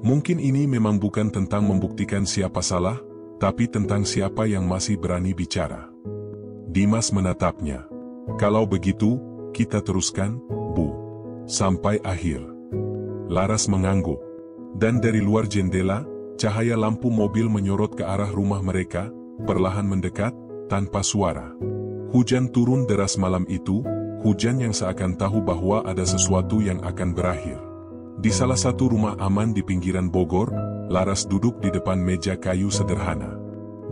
"Mungkin ini memang bukan tentang membuktikan siapa salah, tapi tentang siapa yang masih berani bicara." Dimas menatapnya. "Kalau begitu, kita teruskan, Bu. Sampai akhir." Laras mengangguk. Dan dari luar jendela, cahaya lampu mobil menyorot ke arah rumah mereka, perlahan mendekat, tanpa suara. Hujan turun deras malam itu, hujan yang seakan tahu bahwa ada sesuatu yang akan berakhir. Di salah satu rumah aman di pinggiran Bogor, Laras duduk di depan meja kayu sederhana.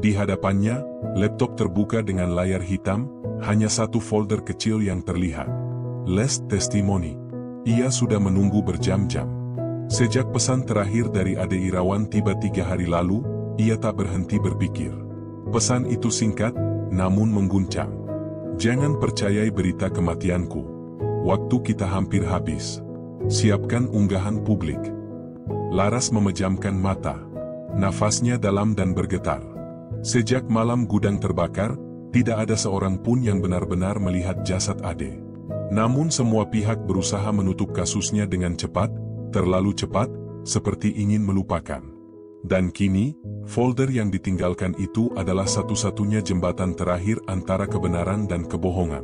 Di hadapannya, laptop terbuka dengan layar hitam, hanya satu folder kecil yang terlihat. Last Testimony. Ia sudah menunggu berjam-jam. Sejak pesan terakhir dari Ade Irawan tiba 3 hari lalu, ia tak berhenti berpikir. Pesan itu singkat, namun mengguncang. "Jangan percayai berita kematianku. Waktu kita hampir habis. Siapkan unggahan publik." Laras memejamkan mata. Nafasnya dalam dan bergetar. Sejak malam gudang terbakar, tidak ada seorang pun yang benar-benar melihat jasad Ade. Namun semua pihak berusaha menutup kasusnya dengan cepat, terlalu cepat, seperti ingin melupakan. Dan kini, folder yang ditinggalkan itu adalah satu-satunya jembatan terakhir antara kebenaran dan kebohongan.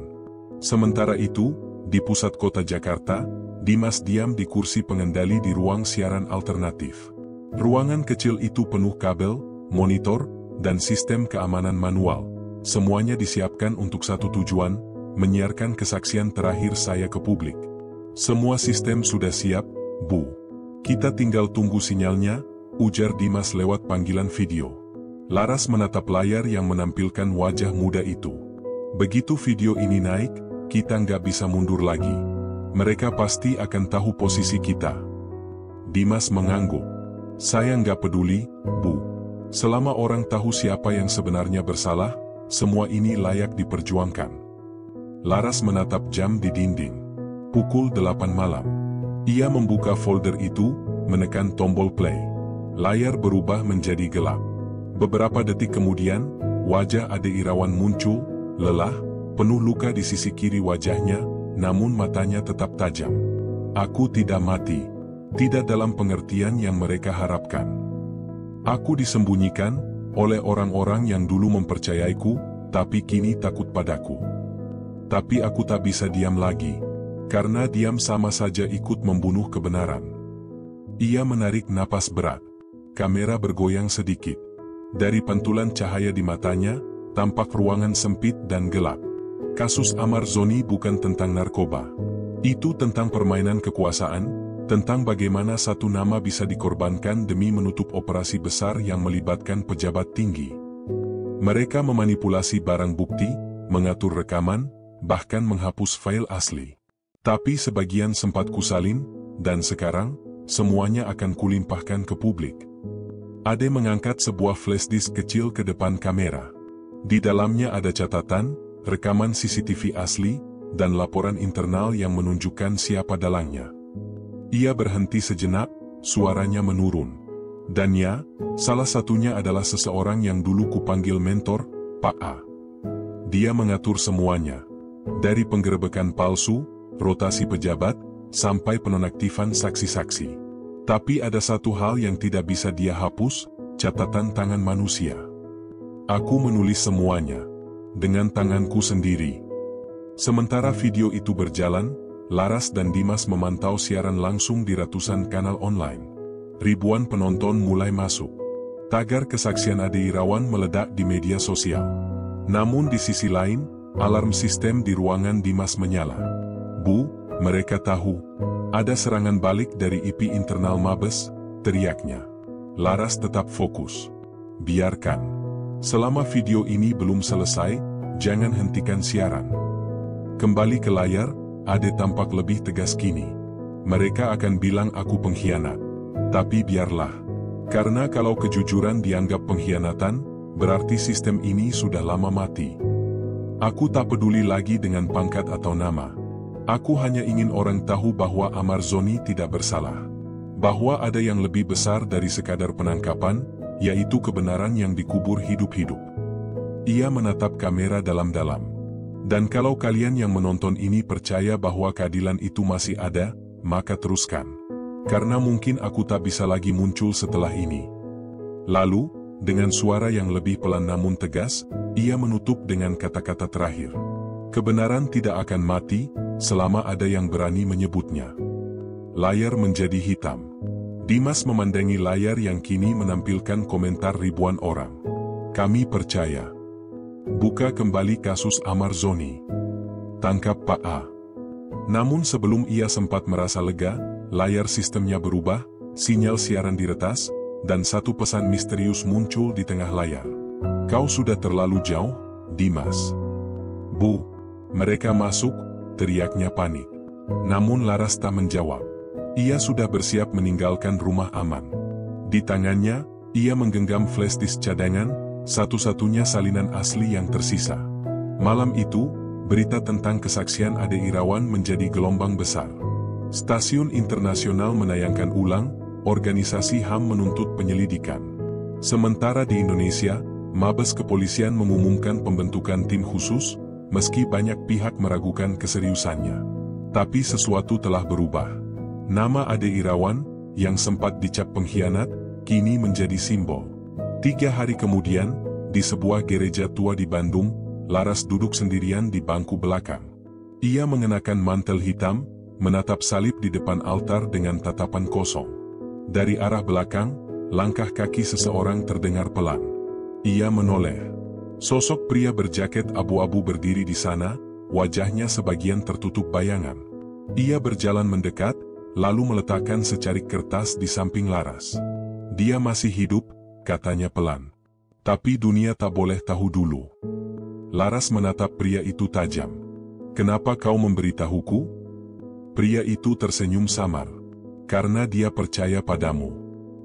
Sementara itu, di pusat kota Jakarta, Dimas diam di kursi pengendali di ruang siaran alternatif. Ruangan kecil itu penuh kabel, monitor, dan sistem keamanan manual. Semuanya disiapkan untuk satu tujuan, menyiarkan kesaksian terakhir saya ke publik. "Semua sistem sudah siap, Bu. Kita tinggal tunggu sinyalnya," ujar Dimas lewat panggilan video. Laras menatap layar yang menampilkan wajah muda itu. "Begitu video ini naik, kita nggak bisa mundur lagi. Mereka pasti akan tahu posisi kita." Dimas mengangguk. "Saya nggak peduli, Bu. Selama orang tahu siapa yang sebenarnya bersalah, semua ini layak diperjuangkan." Laras menatap jam di dinding. Pukul 8 malam. Ia membuka folder itu, menekan tombol play. Layar berubah menjadi gelap. Beberapa detik kemudian, wajah Ade Irawan muncul, lelah, penuh luka di sisi kiri wajahnya, namun matanya tetap tajam. "Aku tidak mati. Tidak dalam pengertian yang mereka harapkan. Aku disembunyikan oleh orang-orang yang dulu mempercayaiku, tapi kini takut padaku. Tapi aku tak bisa diam lagi, karena diam sama saja ikut membunuh kebenaran." Ia menarik napas berat. Kamera bergoyang sedikit. Dari pantulan cahaya di matanya, tampak ruangan sempit dan gelap. Kasus Amar Zoni bukan tentang narkoba. Itu tentang permainan kekuasaan, tentang bagaimana satu nama bisa dikorbankan demi menutup operasi besar yang melibatkan pejabat tinggi. Mereka memanipulasi barang bukti, mengatur rekaman, bahkan menghapus file asli. Tapi sebagian sempat kusalin, dan sekarang, semuanya akan kulimpahkan ke publik. Ade mengangkat sebuah flash disk kecil ke depan kamera. Di dalamnya ada catatan, rekaman CCTV asli, dan laporan internal yang menunjukkan siapa dalangnya. Ia berhenti sejenak, suaranya menurun. Dan ya, salah satunya adalah seseorang yang dulu kupanggil mentor, Pak A. Dia mengatur semuanya. Dari penggerebekan palsu, rotasi pejabat, sampai penonaktifan saksi-saksi. Tapi ada satu hal yang tidak bisa dia hapus, catatan tangan manusia. Aku menulis semuanya. Dengan tanganku sendiri. Sementara video itu berjalan, Laras dan Dimas memantau siaran langsung di ratusan kanal online. Ribuan penonton mulai masuk. Tagar kesaksian Ade Irawan meledak di media sosial. Namun di sisi lain, alarm sistem di ruangan Dimas menyala. Bu, mereka tahu. Ada serangan balik dari IP internal Mabes, teriaknya. Laras tetap fokus. Biarkan. Selama video ini belum selesai, jangan hentikan siaran. Kembali ke layar, Ade tampak lebih tegas kini. Mereka akan bilang aku pengkhianat. Tapi biarlah. Karena kalau kejujuran dianggap pengkhianatan, berarti sistem ini sudah lama mati. Aku tak peduli lagi dengan pangkat atau nama. Aku hanya ingin orang tahu bahwa Amarzoni tidak bersalah. Bahwa ada yang lebih besar dari sekadar penangkapan, yaitu kebenaran yang dikubur hidup-hidup. Ia menatap kamera dalam-dalam. Dan kalau kalian yang menonton ini percaya bahwa keadilan itu masih ada, maka teruskan. Karena mungkin aku tak bisa lagi muncul setelah ini. Lalu, dengan suara yang lebih pelan namun tegas, ia menutup dengan kata-kata terakhir. Kebenaran tidak akan mati, selama ada yang berani menyebutnya. Layar menjadi hitam. Dimas memandangi layar yang kini menampilkan komentar ribuan orang. Kami percaya. Buka kembali kasus Amarzoni. Tangkap Pak A. Namun sebelum ia sempat merasa lega, layar sistemnya berubah, sinyal siaran diretas, dan satu pesan misterius muncul di tengah layar. Kau sudah terlalu jauh, Dimas. Bu, mereka masuk, teriaknya panik. Namun Laras tak menjawab. Ia sudah bersiap meninggalkan rumah aman. Di tangannya, ia menggenggam flash disk cadangan, satu-satunya salinan asli yang tersisa. Malam itu, berita tentang kesaksian Ade Irawan menjadi gelombang besar. Stasiun internasional menayangkan ulang, organisasi HAM menuntut penyelidikan. Sementara di Indonesia, Mabes Kepolisian mengumumkan pembentukan tim khusus, meski banyak pihak meragukan keseriusannya. Tapi sesuatu telah berubah. Nama Ade Irawan, yang sempat dicap pengkhianat, kini menjadi simbol. 3 hari kemudian, di sebuah gereja tua di Bandung, Laras duduk sendirian di bangku belakang. Ia mengenakan mantel hitam, menatap salib di depan altar dengan tatapan kosong. Dari arah belakang, langkah kaki seseorang terdengar pelan. Ia menoleh. Sosok pria berjaket abu-abu berdiri di sana, wajahnya sebagian tertutup bayangan. Ia berjalan mendekat, lalu meletakkan secarik kertas di samping Laras. Dia masih hidup, katanya pelan. Tapi dunia tak boleh tahu dulu. Laras menatap pria itu tajam. Kenapa kau memberitahuku? Pria itu tersenyum samar. Karena dia percaya padamu.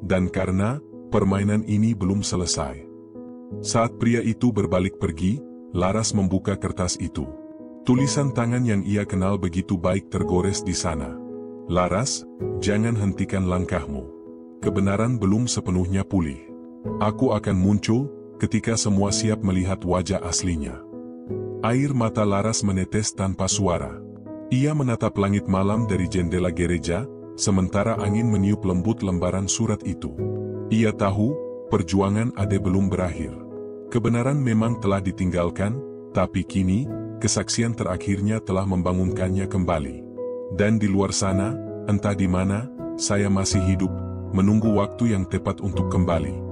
Dan karena permainan ini belum selesai. Saat pria itu berbalik pergi, Laras membuka kertas itu. Tulisan tangan yang ia kenal begitu baik tergores di sana. Laras, jangan hentikan langkahmu. Kebenaran belum sepenuhnya pulih. Aku akan muncul, ketika semua siap melihat wajah aslinya. Air mata Laras menetes tanpa suara. Ia menatap langit malam dari jendela gereja, sementara angin meniup lembut lembaran surat itu. Ia tahu, perjuangan Ade belum berakhir. Kebenaran memang telah ditinggalkan, tapi kini, kesaksian terakhirnya telah membangunkannya kembali. Dan di luar sana, entah di mana, saya masih hidup, menunggu waktu yang tepat untuk kembali.